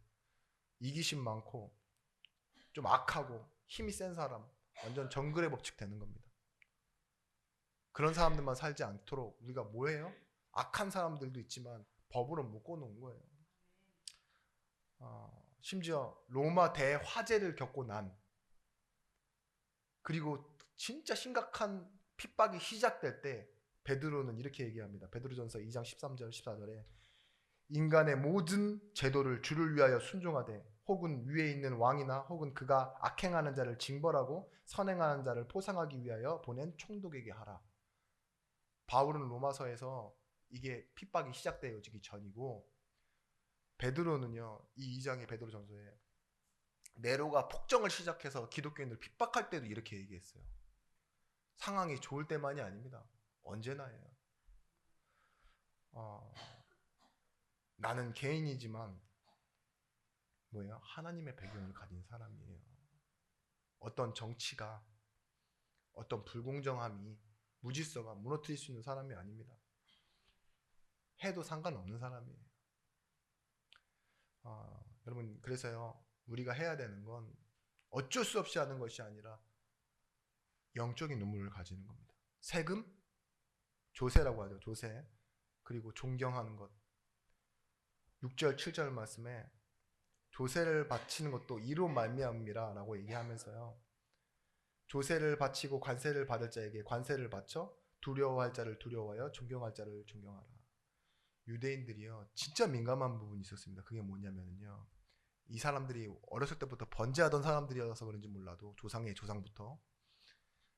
이기심 많고 좀 악하고 힘이 센 사람, 완전 정글의 법칙 되는 겁니다. 그런 사람들만 살지 않도록 우리가 뭐 해요? 악한 사람들도 있지만 법으로 묶어놓은 거예요. 심지어 로마 대화재를 겪고 난, 그리고 진짜 심각한 핍박이 시작될 때 베드로는 이렇게 얘기합니다. 베드로전서 2장 13절 14절에 인간의 모든 제도를 주를 위하여 순종하되 혹은 위에 있는 왕이나 혹은 그가 악행하는 자를 징벌하고 선행하는 자를 포상하기 위하여 보낸 총독에게 하라. 바울은 로마서에서 이게 핍박이 시작되어지기 전이고, 베드로는요, 이 2장의 베드로전서에 네로가 폭정을 시작해서 기독교인들 핍박할 때도 이렇게 얘기했어요. 상황이 좋을 때만이 아닙니다. 언제나예요. 나는 개인이지만 뭐예요? 하나님의 배경을 가진 사람이에요. 어떤 정치가, 어떤 불공정함이, 무질서가 무너뜨릴 수 있는 사람이 아닙니다. 해도 상관없는 사람이에요. 여러분, 그래서요, 우리가 해야 되는 건 어쩔 수 없이 하는 것이 아니라 영적인 눈물을 가지는 겁니다. 세금, 조세라고 하죠. 조세. 그리고 존경하는 것. 6절, 7절 말씀에 조세를 바치는 것도 이로 말미암음이라 라고 얘기하면서요, 조세를 바치고 관세를 받을 자에게 관세를 바쳐 두려워할 자를 두려워하여 존경할 자를 존경하라. 유대인들이요, 진짜 민감한 부분이 있었습니다. 그게 뭐냐면요, 이 사람들이 어렸을 때부터 번제하던 사람들이어서 그런지 몰라도 조상의 조상부터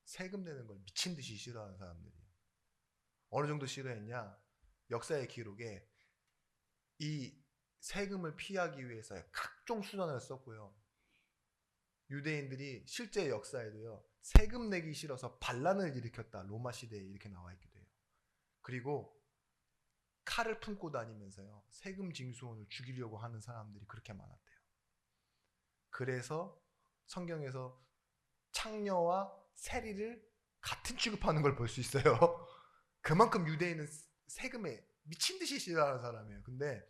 세금 내는 걸 미친 듯이 싫어하는 사람들이에요. 어느 정도 싫어했냐? 역사의 기록에 이 세금을 피하기 위해서 각종 수단을 썼고요. 유대인들이 실제 역사에도요, 세금 내기 싫어서 반란을 일으켰다. 로마 시대에 이렇게 나와 있기도 해요. 그리고 칼을 품고 다니면서요, 세금 징수원을 죽이려고 하는 사람들이 그렇게 많았대요. 그래서 성경에서 창녀와 세리를 같은 취급하는 걸 볼 수 있어요. 그만큼 유대인은 세금에 미친 듯이 싫어하는 사람이에요. 근데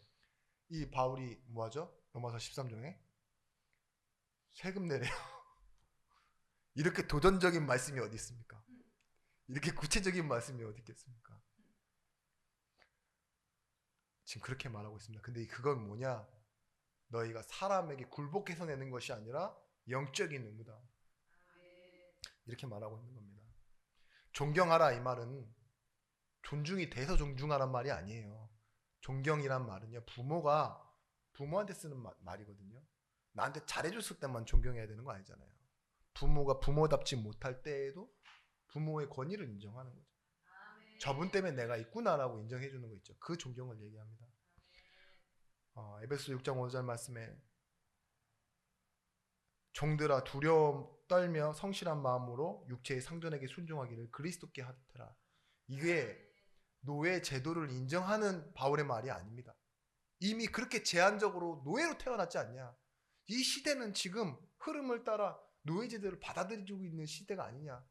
이 바울이 뭐하죠? 로마서 13장에 세금 내래요. 이렇게 도전적인 말씀이 어디 있습니까? 이렇게 구체적인 말씀이 어디 있겠습니까? 지금 그렇게 말하고 있습니다. 근데 그건 뭐냐? 너희가 사람에게 굴복해서 내는 것이 아니라 영적인 의무다. 이렇게 말하고 있는 겁니다. 존경하라 이 말은 존중이 돼서 존중하란 말이 아니에요. 존경이란 말은요, 부모가 부모한테 쓰는 말이거든요. 나한테 잘해줬을 때만 존경해야 되는 거 아니잖아요. 부모가 부모답지 못할 때에도 부모의 권위를 인정하는 거죠. 저분 때문에 내가 있구나라고 인정해주는 거 있죠. 그 존경을 얘기합니다. 에베소 6장 5절 말씀에 종들아 두려움 떨며 성실한 마음으로 육체의 상전에게 순종하기를 그리스도께 하더라. 이게 노예 제도를 인정하는 바울의 말이 아닙니다. 이미 그렇게 제한적으로 노예로 태어났지 않냐. 이 시대는 지금 흐름을 따라 노예 제도를 받아들이고 있는 시대가 아니냐.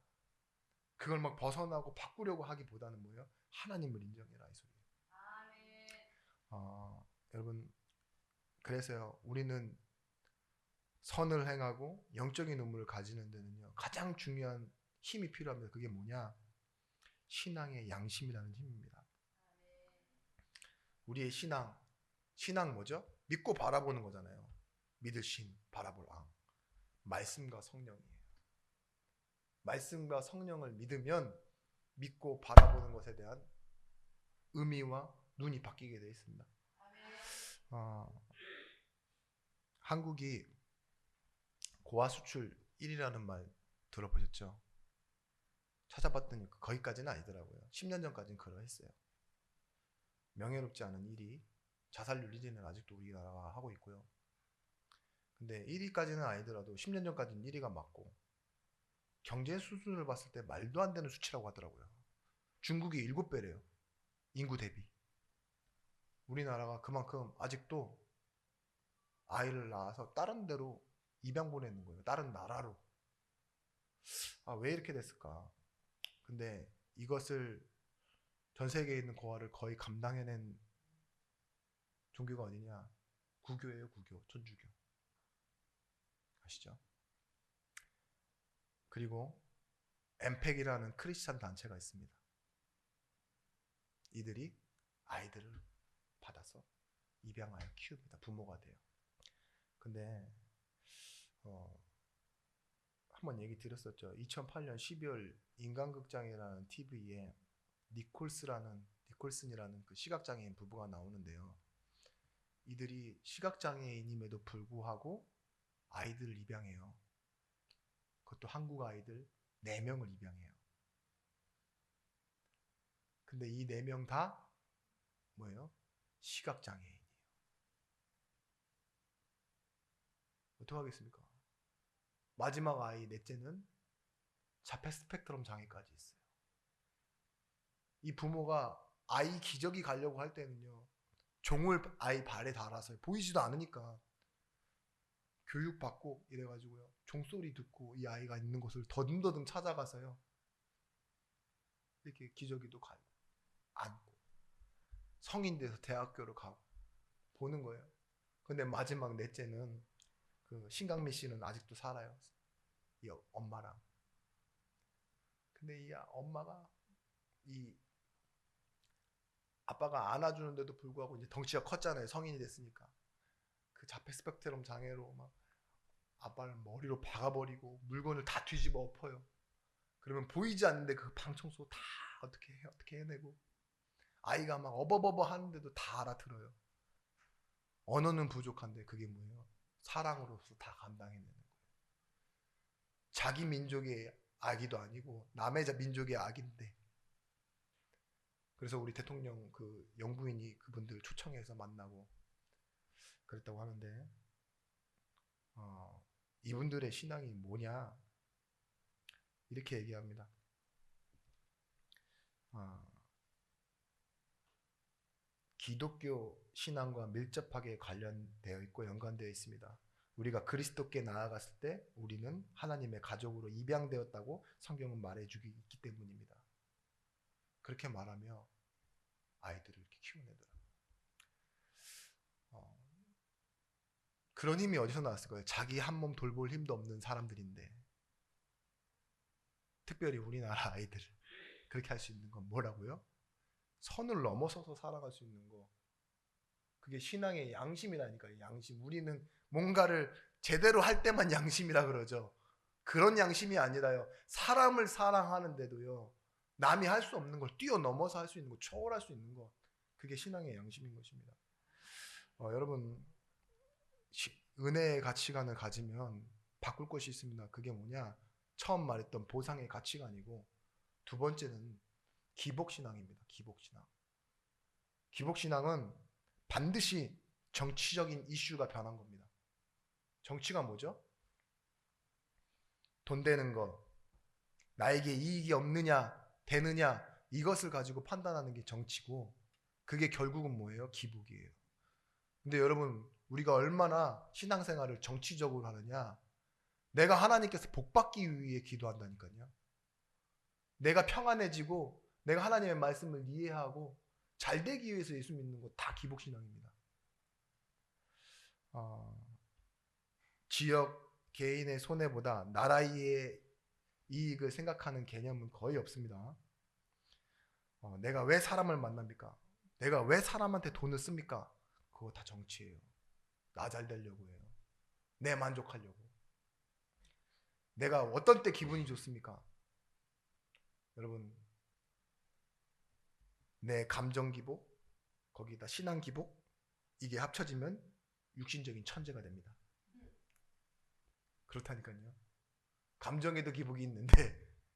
그걸 막 벗어나고 바꾸려고 하기보다는 뭐예요? 하나님을 인정해라 이 소리예요. 여러분, 그래서요, 우리는 선을 행하고 영적인 의무를 가지는 데는요, 가장 중요한 힘이 필요합니다. 그게 뭐냐? 신앙의 양심이라는 힘입니다. 우리의 신앙 뭐죠? 믿고 바라보는 거잖아요. 믿을 신, 바라볼 왕. 말씀과 성령이에요. 말씀과 성령을 믿으면 믿고 바라보는 것에 대한 의미와 눈이 바뀌게 되어 있습니다. 한국이 고아 수출 1위라는 말 들어보셨죠? 찾아봤더니 거기까지는 아니더라고요. 10년 전까지는 그러했어요. 명예롭지 않은 1위, 자살률 1위는 아직도 우리나라가 하고 있고요. 근데 1위까지는 아니더라도 10년 전까지는 1위가 맞고, 경제 수준을 봤을 때 말도 안 되는 수치라고 하더라고요. 중국이 7배래요. 인구 대비. 우리나라가 그만큼 아직도 아이를 낳아서 다른 데로 입양 보내는 거예요. 다른 나라로. 왜 이렇게 됐을까? 근데 이것을 전 세계에 있는 고아를 거의 감당해낸 종교가 어디냐? 구교예요, 구교. 천주교. 아시죠? 그리고 엠팩이라는 크리스찬 단체가 있습니다. 이들이 아이들을 받아서 입양하여 키웁니다. 부모가 돼요. 근데 한번 얘기 드렸었죠. 2008년 12월 인간극장이라는 TV에 니콜슨이라는 그 시각장애인 부부가 나오는데요. 이들이 시각장애인임에도 불구하고 아이들을 입양해요. 그것도 한국 아이들 4명을 입양해요. 근데 이 4명 다 뭐예요? 시각장애인이에요. 어떡하겠습니까? 마지막 아이 넷째는 자폐 스펙트럼 장애까지 있어요. 이 부모가 아이 기저귀 가려고 할 때는요, 종을 아이 발에 달아서 보이지도 않으니까 교육받고 이래가지고요, 종소리 듣고 이 아이가 있는 곳을 더듬더듬 찾아가서요, 이렇게 기저귀도 갈고 안고 성인 돼서 대학교를 가고 보는 거예요. 근데 마지막 넷째는 그 신강미 씨는 아직도 살아요. 이 엄마랑. 근데 이 엄마가 이 아빠가 안아주는데도 불구하고 이제 덩치가 컸잖아요. 성인이 됐으니까. 그 자폐 스펙트럼 장애로 막 아빠를 머리로 박아버리고 물건을 다 뒤집어 엎어요. 그러면 보이지 않는데 그 방 청소 다 어떻게 해내고 아이가 막 어버버버 하는데도 다 알아들어요. 언어는 부족한데 그게 뭐예요? 사랑으로서 다 감당해내는 거예요. 자기 민족의 아기도 아니고 남의 민족의 아기인데. 그래서 우리 대통령 그 영부인이 그분들 초청해서 만나고 그랬다고 하는데 이분들의 신앙이 뭐냐 이렇게 얘기합니다. 기독교 신앙과 밀접하게 관련되어 있고 연관되어 있습니다. 우리가 그리스도께 나아갔을 때 우리는 하나님의 가족으로 입양되었다고 성경은 말해주기 있기 때문입니다. 그렇게 말하며 아이들을 이렇게 키워내더라고요. 그런 힘이 어디서 나왔을까요? 자기 한 몸 돌볼 힘도 없는 사람들인데 특별히 우리나라 아이들을 그렇게 할 수 있는 건 뭐라고요? 선을 넘어서서 살아갈 수 있는 거. 그게 신앙의 양심이라니까요. 양심. 우리는 뭔가를 제대로 할 때만 양심이라 그러죠. 그런 양심이 아니라요. 사람을 사랑하는데도요. 남이 할 수 없는 걸 뛰어넘어서 할 수 있는 거, 초월할 수 있는 거. 그게 신앙의 양심인 것입니다. 여러분 은혜의 가치관을 가지면 바꿀 것이 있습니다. 그게 뭐냐? 처음 말했던 보상의 가치관이고 두 번째는 기복신앙입니다. 기복신앙. 기복신앙은 반드시 정치적인 이슈가 변한 겁니다. 정치가 뭐죠? 돈 되는 거, 나에게 이익이 없느냐, 되느냐 이것을 가지고 판단하는 게 정치고 그게 결국은 뭐예요? 기복이에요. 근데 여러분 우리가 얼마나 신앙생활을 정치적으로 하느냐 내가 하나님께서 복받기 위해 기도한다니까요. 내가 평안해지고 내가 하나님의 말씀을 이해하고 잘 되기 위해서 예수 믿는 거 다 기복신앙입니다. 지역 개인의 손해보다 나라의 이익을 생각하는 개념은 거의 없습니다. 내가 왜 사람을 만납니까? 내가 왜 사람한테 돈을 씁니까? 그거 다 정치예요. 나 잘 되려고 해요. 내 만족하려고. 내가 어떤 때 기분이 좋습니까? 여러분 내 감정 기복 거기다 신앙 기복 이게 합쳐지면 육신적인 천재가 됩니다. 그렇다니까요. 감정에도 기복이 있는데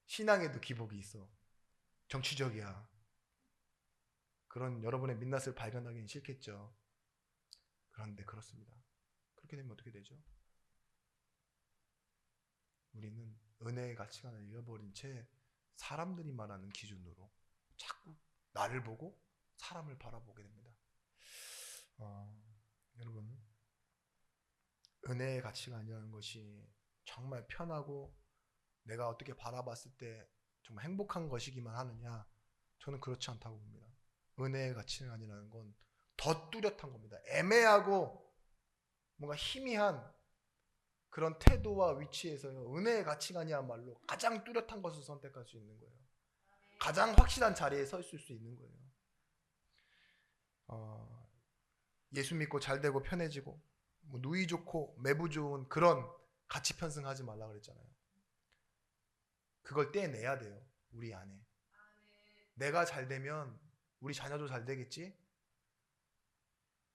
신앙에도 기복이 있어. 정치적이야. 그런 여러분의 민낯을 발견하기는 싫겠죠. 그런데 그렇습니다. 그렇게 되면 어떻게 되죠? 우리는 은혜의 가치관을 잃어버린 채 사람들이 말하는 기준으로 자꾸 나를 보고 사람을 바라보게 됩니다. 여러분 은혜의 가치관이라는 것이 정말 편하고 내가 어떻게 바라봤을 때 정말 행복한 것이기만 하느냐? 저는 그렇지 않다고 봅니다. 은혜의 가치관이라는 건 더 뚜렷한 겁니다. 애매하고 뭔가 희미한 그런 태도와 위치에서요. 은혜의 가치관이야말로 가장 뚜렷한 것을 선택할 수 있는 거예요. 가장 확실한 자리에 서 있을 수 있는 거예요. 예수 믿고 잘 되고 편해지고 뭐 누이 좋고 매부 좋은 그런 가치 편승하지 말라 그랬잖아요. 그걸 떼내야 돼요. 우리 안에. 내가 잘 되면 우리 자녀도 잘 되겠지?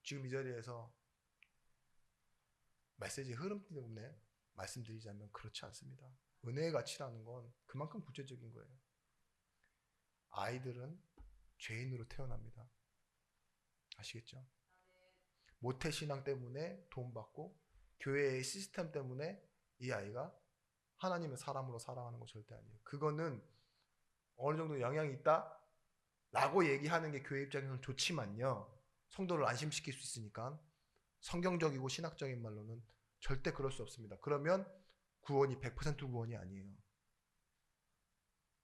지금 이 자리에서 메시지 흐름 때문에 말씀드리자면 그렇지 않습니다. 은혜의 가치라는 건 그만큼 구체적인 거예요. 아이들은 죄인으로 태어납니다. 아시겠죠? 모태신앙 때문에 돈 받고 교회의 시스템 때문에 이 아이가 하나님의 사람으로 살아가는 거 절대 아니에요. 그거는 어느 정도 영향이 있다? 라고 얘기하는 게 교회 입장에서는 좋지만요. 성도를 안심시킬 수 있으니까 성경적이고 신학적인 말로는 절대 그럴 수 없습니다. 그러면 구원이 100% 구원이 아니에요.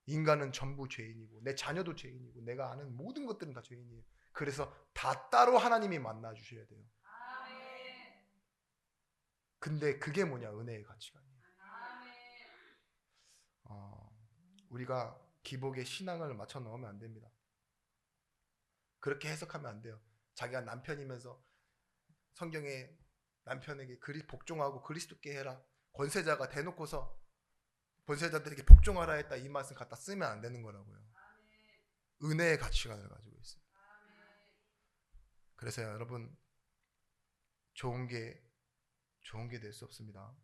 인간은 전부 죄인이고 내 자녀도 죄인이고 내가 아는 모든 것들은 다 죄인이에요. 그래서 다 따로 하나님이 만나 주셔야 돼요. 근데 그게 뭐냐? 은혜의 가치관이에요. 우리가 기복에 신앙을 맞춰 넣으면 안 됩니다. 그렇게 해석하면 안 돼요. 자기가 남편이면서 성경에 남편에게 복종하고 그리스도께 해라. 권세자가 대놓고서 권세자들에게 복종하라 했다. 이 말씀 갖다 쓰면 안 되는 거라고요. 은혜의 가치관을 가지고 있어요. 그래서 여러분 좋은 게 될 수 없습니다.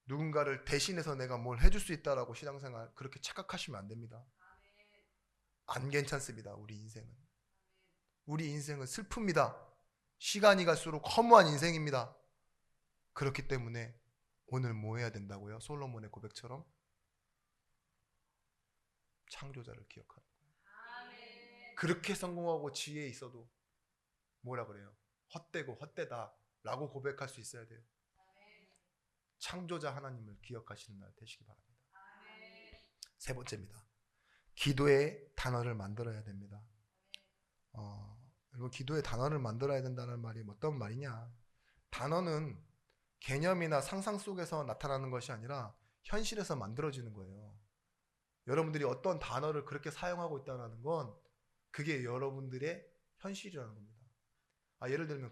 누군가를 대신해서 내가 뭘 해줄 수 있다라고 신앙생활 그렇게 착각하시면 안 됩니다. 안 괜찮습니다. 우리 인생은 슬픕니다. 시간이 갈수록 허무한 인생입니다. 그렇기 때문에 오늘 뭐 해야 된다고요? 솔로몬의 고백처럼 창조자를 기억하는 거예요. 그렇게 성공하고 지혜 있어도 뭐라 그래요? 헛되고 헛되다 라고 고백할 수 있어야 돼요. 창조자 하나님을 기억하시는 날 되시기 바랍니다. 세 번째입니다. 기도의 단어를 만들어야 됩니다. 그리고 기도의 단어를 만들어야 된다는 말이 어떤 말이냐? 단어는 개념이나 상상 속에서 나타나는 것이 아니라 현실에서 만들어지는 거예요. 여러분들이 어떤 단어를 그렇게 사용하고 있다는 건 그게 여러분들의 현실이라는 겁니다. 예를 들면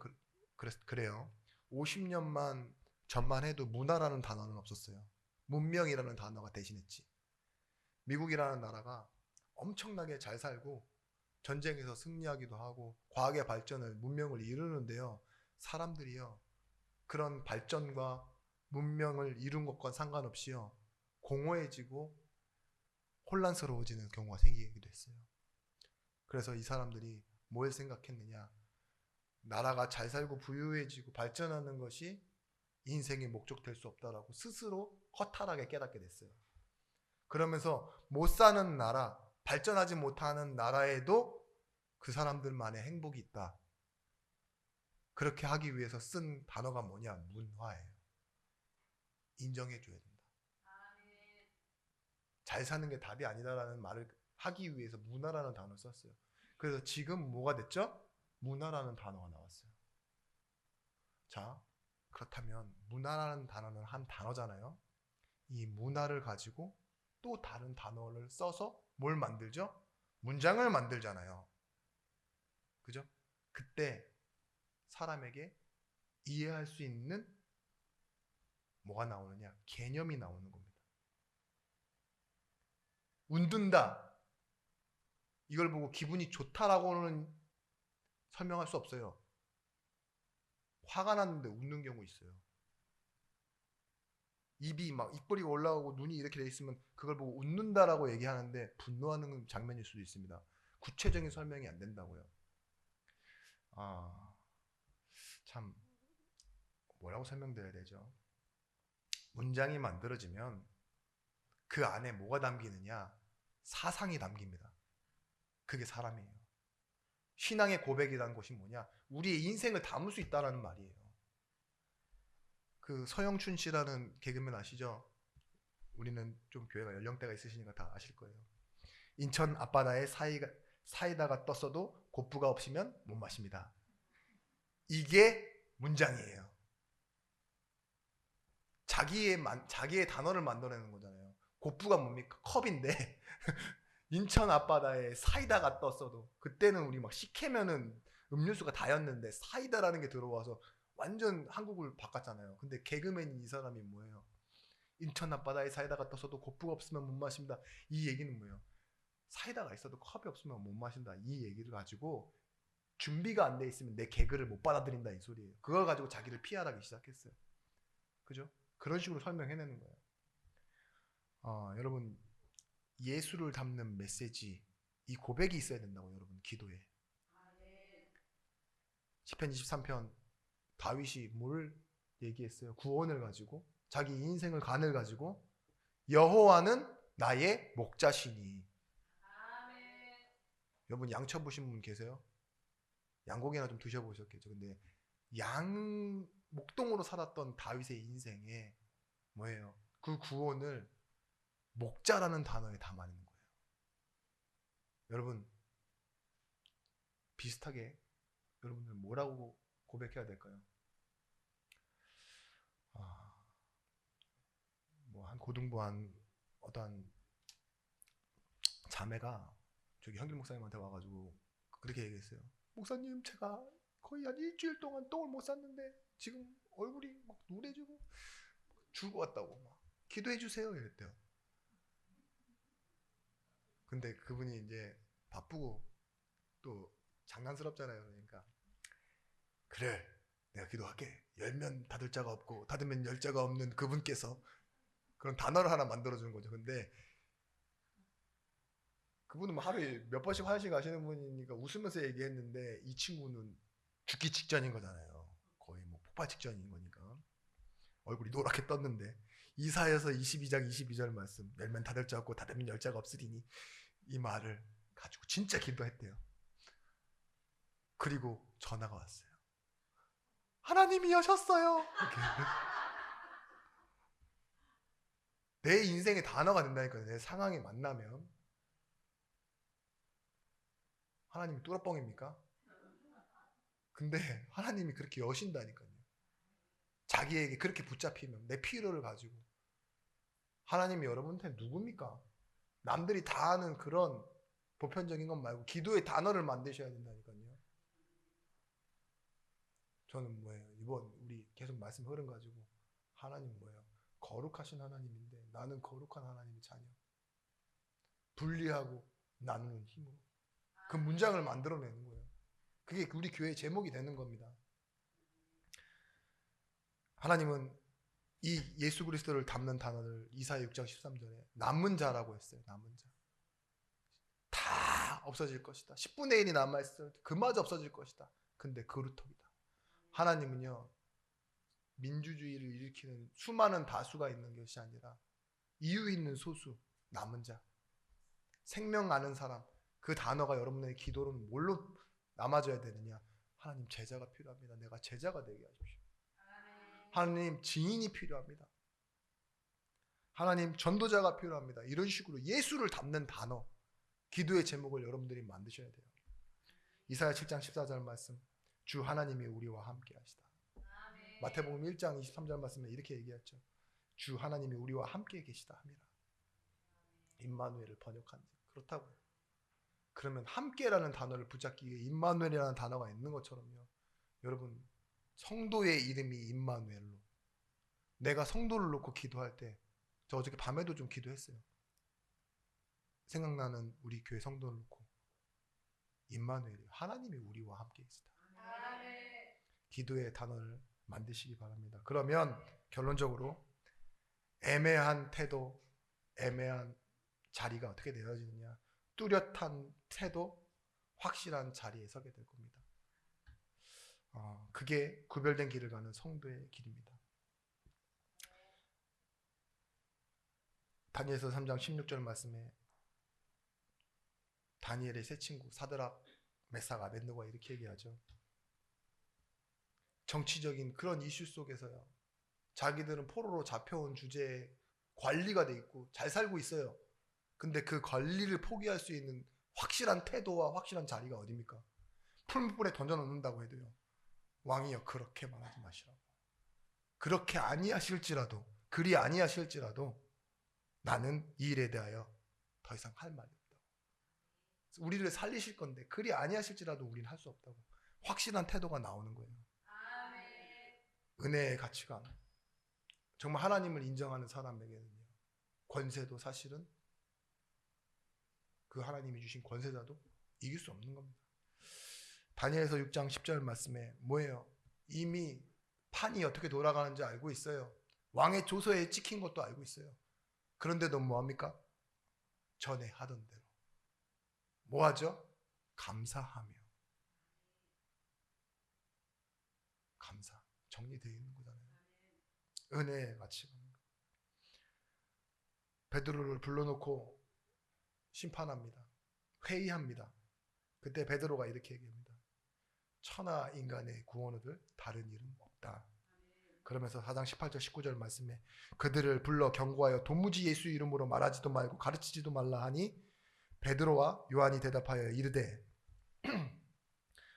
그래요. 50년만 전만 해도 문화라는 단어는 없었어요. 문명이라는 단어가 대신했지. 미국이라는 나라가 엄청나게 잘 살고 전쟁에서 승리하기도 하고 과학의 발전을 문명을 이루는데요. 사람들이요. 그런 발전과 문명을 이룬 것과 상관없이요. 공허해지고 혼란스러워지는 경우가 생기기도 했어요. 그래서 이 사람들이 뭘 생각했느냐? 나라가 잘 살고 부유해지고 발전하는 것이 인생의 목적 될 수 없다라고 스스로 허탈하게 깨닫게 됐어요. 그러면서 못 사는 나라, 발전하지 못하는 나라에도 그 사람들만의 행복이 있다. 그렇게 하기 위해서 쓴 단어가 뭐냐? 문화예요. 인정해줘야 된다. 잘 사는 게 답이 아니다라는 말을 하기 위해서 문화라는 단어를 썼어요. 그래서 지금 뭐가 됐죠? 문화라는 단어가 나왔어요. 자, 그렇다면 문화라는 단어는 한 단어잖아요. 이 문화를 가지고 또 다른 단어를 써서 뭘 만들죠? 문장을 만들잖아요. 그죠? 그때 사람에게 이해할 수 있는 뭐가 나오느냐? 개념이 나오는 겁니다. 웃는다. 이걸 보고 기분이 좋다라고는 설명할 수 없어요. 화가 났는데 웃는 경우 있어요. 입이 막 입꼬리가 올라오고 눈이 이렇게 돼 있으면 그걸 보고 웃는다라고 얘기하는데 분노하는 장면일 수도 있습니다. 구체적인 설명이 안 된다고요. 참 뭐라고 설명드려야 되죠? 문장이 만들어지면 그 안에 뭐가 담기느냐? 사상이 담깁니다. 그게 사람이에요. 신앙의 고백이라는 것이 뭐냐? 우리의 인생을 담을 수 있다는 말이에요. 그 서영춘 씨라는 개그맨 아시죠? 우리는 좀 교회가 연령대가 있으시니까 다 아실 거예요. 인천 앞바다에 사이다가 떴어도 고프가 없으면 못 마십니다. 이게 문장이에요. 자기의 단어를 만들어내는 거잖아요. 고프가 뭡니까? 컵인데 인천 앞바다에 사이다가 떴어도 그때는 우리 막 시캐면은 음료수가 다였는데 사이다라는 게 들어와서 완전 한국을 바꿨잖아요. 근데 개그맨인 이 사람이 뭐예요? 인천 앞바다에 사이다가 떴어도 고프가 없으면 못 마신다. 이 얘기는 뭐예요? 사이다가 있어도 컵이 없으면 못 마신다. 이 얘기를 가지고 준비가 안 돼 있으면 내 개그를 못 받아들인다 이 소리예요. 그걸 가지고 자기를 피하기 시작했어요. 그죠? 그런 식으로 설명해내는 거예요. 여러분 예수를 담는 메시지 이 고백이 있어야 된다고 여러분 기도에. 시편 23편 다윗이 뭘 얘기했어요? 구원을 가지고 자기 인생을 간을 가지고 여호와는 나의 목자시니. 여러분 양쳐 보신 분 계세요? 양고기나 좀 드셔보셨겠죠. 근데 목동으로 살았던 다윗의 인생에 뭐예요? 그 구원을 목자라는 단어에 담아내는 거예요. 여러분 비슷하게 여러분들 뭐라고 고백해야 될까요? 한 고등부 한 어떠한 자매가 저기 현길 목사님한테 와가지고 그렇게 얘기했어요. 목사님, 제가 거의 한 일주일 동안 똥을 못 쌌는데 지금 얼굴이 막 누래지고 죽을 것 같다고 막 기도해 주세요 이랬대요. 근데 그분이 이제 바쁘고 또 장난스럽잖아요. 그러니까 그래, 내가 기도할게. 열면 닫을 자가 없고 닫으면 열 자가 없는 그분께서 그런 단어를 하나 만들어주는 거죠. 근데 그분은 뭐 하루에 몇 번씩 화장실 가시는 분이니까 웃으면서 얘기했는데 이 친구는 죽기 직전인 거잖아요. 거의 뭐 폭발 직전인 거니까 얼굴이 노랗게 떴는데 이사야서 22장 22절 말씀, 열면 닫을 자 없고 닫으면 열 자가 없으리니, 이 말을 가지고 진짜 기도했대요. 그리고 전화가 왔어요. 하나님이 여셨어요. 이렇게. 내 인생의 단어가 된다니까요. 내 상황에 만나면. 하나님이 뚜러뻥입니까? 근데 하나님이 그렇게 여신다니까요. 자기에게 그렇게 붙잡히면 내 필요를 가지고. 하나님이 여러분한테 누굽니까? 남들이 다 아는 그런 보편적인 것 말고 기도의 단어를 만드셔야 된다니까요. 저는 뭐예요? 이번 우리 계속 말씀 흐름 가지고 하나님 뭐예요? 거룩하신 하나님인데 나는 거룩한 하나님의 자녀. 분리하고 나누는 힘으로 그 문장을 만들어내는 거예요. 그게 우리 교회의 제목이 되는 겁니다. 하나님은 이 예수 그리스도를 담는 단어를 이사야 6장 13절에 남은 자라고 했어요. 남은 자. 다 없어질 것이다. 10분의 1이 남아있을 때 그마저 없어질 것이다. 근데 그루터기다. 하나님은요, 민주주의를 일으키는 수많은 다수가 있는 것이 아니라 이유 있는 소수, 남은 자, 생명 아는 사람, 그 단어가 여러분의 기도로는 뭘로 남아져야 되느냐? 하나님, 제자가 필요합니다. 내가 제자가 되게 하십시오. 하나님, 증인이 필요합니다. 하나님, 전도자가 필요합니다. 이런 식으로 예수를 담는 단어, 기도의 제목을 여러분들이 만드셔야 돼요. 이사야 7장 14절 말씀, 주 하나님이 우리와 함께 하시다. 마태복음 1장 23절 말씀에 이렇게 얘기했죠. 주 하나님이 우리와 함께 계시다 함이라. 임마누엘을 번역한 그렇다고요. 그러면 함께라는 단어를 붙잡기에 임마누엘이라는 단어가 있는 것처럼요. 여러분, 성도의 이름이 임마누엘로. 내가 성도를 놓고 기도할 때, 저 어저께 밤에도 좀 기도했어요. 생각나는 우리 교회 성도를 놓고 임마누엘이, 하나님이 우리와 함께 계시다. 기도의 단어를 만드시기 바랍니다. 그러면 결론적으로 애매한 태도, 애매한 자리가 어떻게 되어지느냐? 뚜렷한 태도, 확실한 자리에 서게 될 겁니다. 그게 구별된 길을 가는 성도의 길입니다. 다니엘서 3장 16절 말씀에 다니엘의 세 친구 사드락, 메삭, 아벳느고가 이렇게 얘기하죠. 정치적인 그런 이슈 속에서요, 자기들은 포로로 잡혀온 주제에 관리가 돼 있고 잘 살고 있어요. 근데 그 관리를 포기할 수 있는 확실한 태도와 확실한 자리가 어디입니까? 풀무불에 던져놓는다고 해도요, 왕이여 그렇게 말하지 마시라고. 그렇게 아니하실지라도, 그리 아니하실지라도 나는 이 일에 대하여 더 이상 할 말이 없다고. 우리를 살리실 건데 그리 아니하실지라도 우리는 할 수 없다고. 확실한 태도가 나오는 거예요. 은혜의 가치관. 정말 하나님을 인정하는 사람에게는요, 권세도 사실은 그 하나님이 주신 권세자도 이길 수 없는 겁니다. 다니엘서 6장 10절 말씀에 뭐예요? 이미 판이 어떻게 돌아가는지 알고 있어요. 왕의 조서에 찍힌 것도 알고 있어요. 그런데도 뭐합니까? 전에 하던 대로 뭐하죠? 감사하며. 감사. 정리되어 있는 거잖아요. 은혜의 가치관. 베드로를 불러놓고 심판합니다. 회의합니다. 그때 베드로가 이렇게 얘기합니다. 천하 인간의 구원 얻을 다른 이름 없다. 그러면서 4장 18절 19절 말씀에 그들을 불러 경고하여 도무지 예수 이름으로 말하지도 말고 가르치지도 말라 하니 베드로와 요한이 대답하여 이르되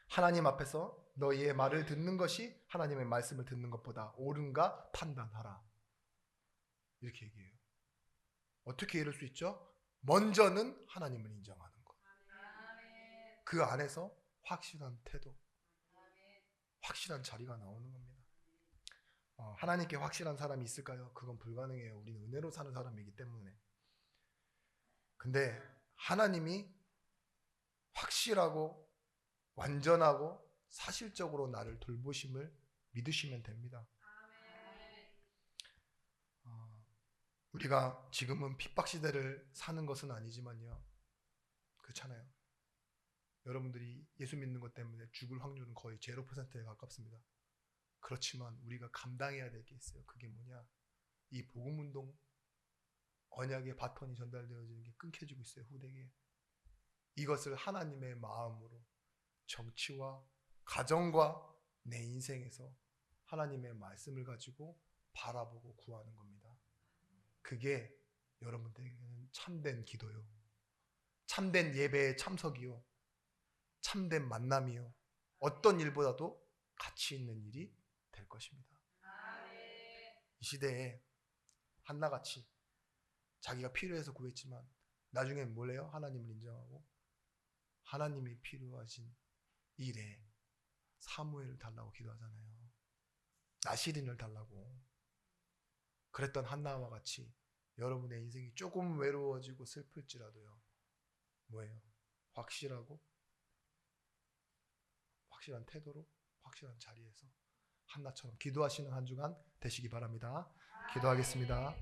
하나님 앞에서 너희의 말을 듣는 것이 하나님의 말씀을 듣는 것보다 옳은가 판단하라. 이렇게 얘기해요. 어떻게 이룰 수 있죠? 먼저는 하나님을 인정하는 것. 그 안에서 확실한 태도, 확실한 자리가 나오는 겁니다. 하나님께 확실한 사람이 있을까요? 그건 불가능해요. 우리는 은혜로 사는 사람이기 때문에. 근데 하나님이 확실하고 완전하고 사실적으로 나를 돌보심을 믿으시면 됩니다. 우리가 지금은 핍박 시대를 사는 것은 아니지만요. 그렇잖아요. 여러분들이 예수 믿는 것 때문에 죽을 확률은 거의 0%에 가깝습니다. 그렇지만 우리가 감당해야 될 게 있어요. 그게 뭐냐? 이 복음운동 언약의 바톤이 전달되어지는 게 끊겨지고 있어요. 후대기에. 이것을 하나님의 마음으로 정치와 가정과 내 인생에서 하나님의 말씀을 가지고 바라보고 구하는 겁니다. 그게 여러분들에게는 참된 기도요. 참된 예배의 참석이요. 참된 만남이요. 어떤 일보다도 가치 있는 일이 될 것입니다. 이 시대에 한나같이 자기가 필요해서 구했지만 나중엔 뭐래요? 하나님을 인정하고 하나님이 필요하신 일에 사무엘을 달라고 기도하잖아요. 나시린을 달라고. 그랬던 한나와 같이 여러분의 인생이 조금 외로워지고 슬플지라도요. 뭐예요? 확실한 태도로 확실한 자리에서 한나처럼 기도하시는 한 주간 되시기 바랍니다. 기도하겠습니다.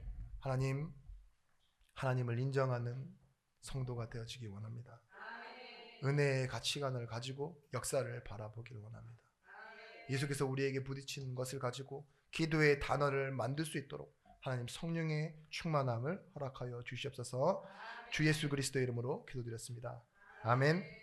하나님을 인정하는 성도가 되어지기 원합니다. 은혜의 가치관을 가지고 역사를 바라보기를 원합니다. 예수께서 우리에게 부딪히는 것을 가지고 기도의 단어를 만들 수 있도록 하나님 성령의 충만함을 허락하여 주시옵소서. 주 예수 그리스도의 이름으로 기도드렸습니다. 아멘.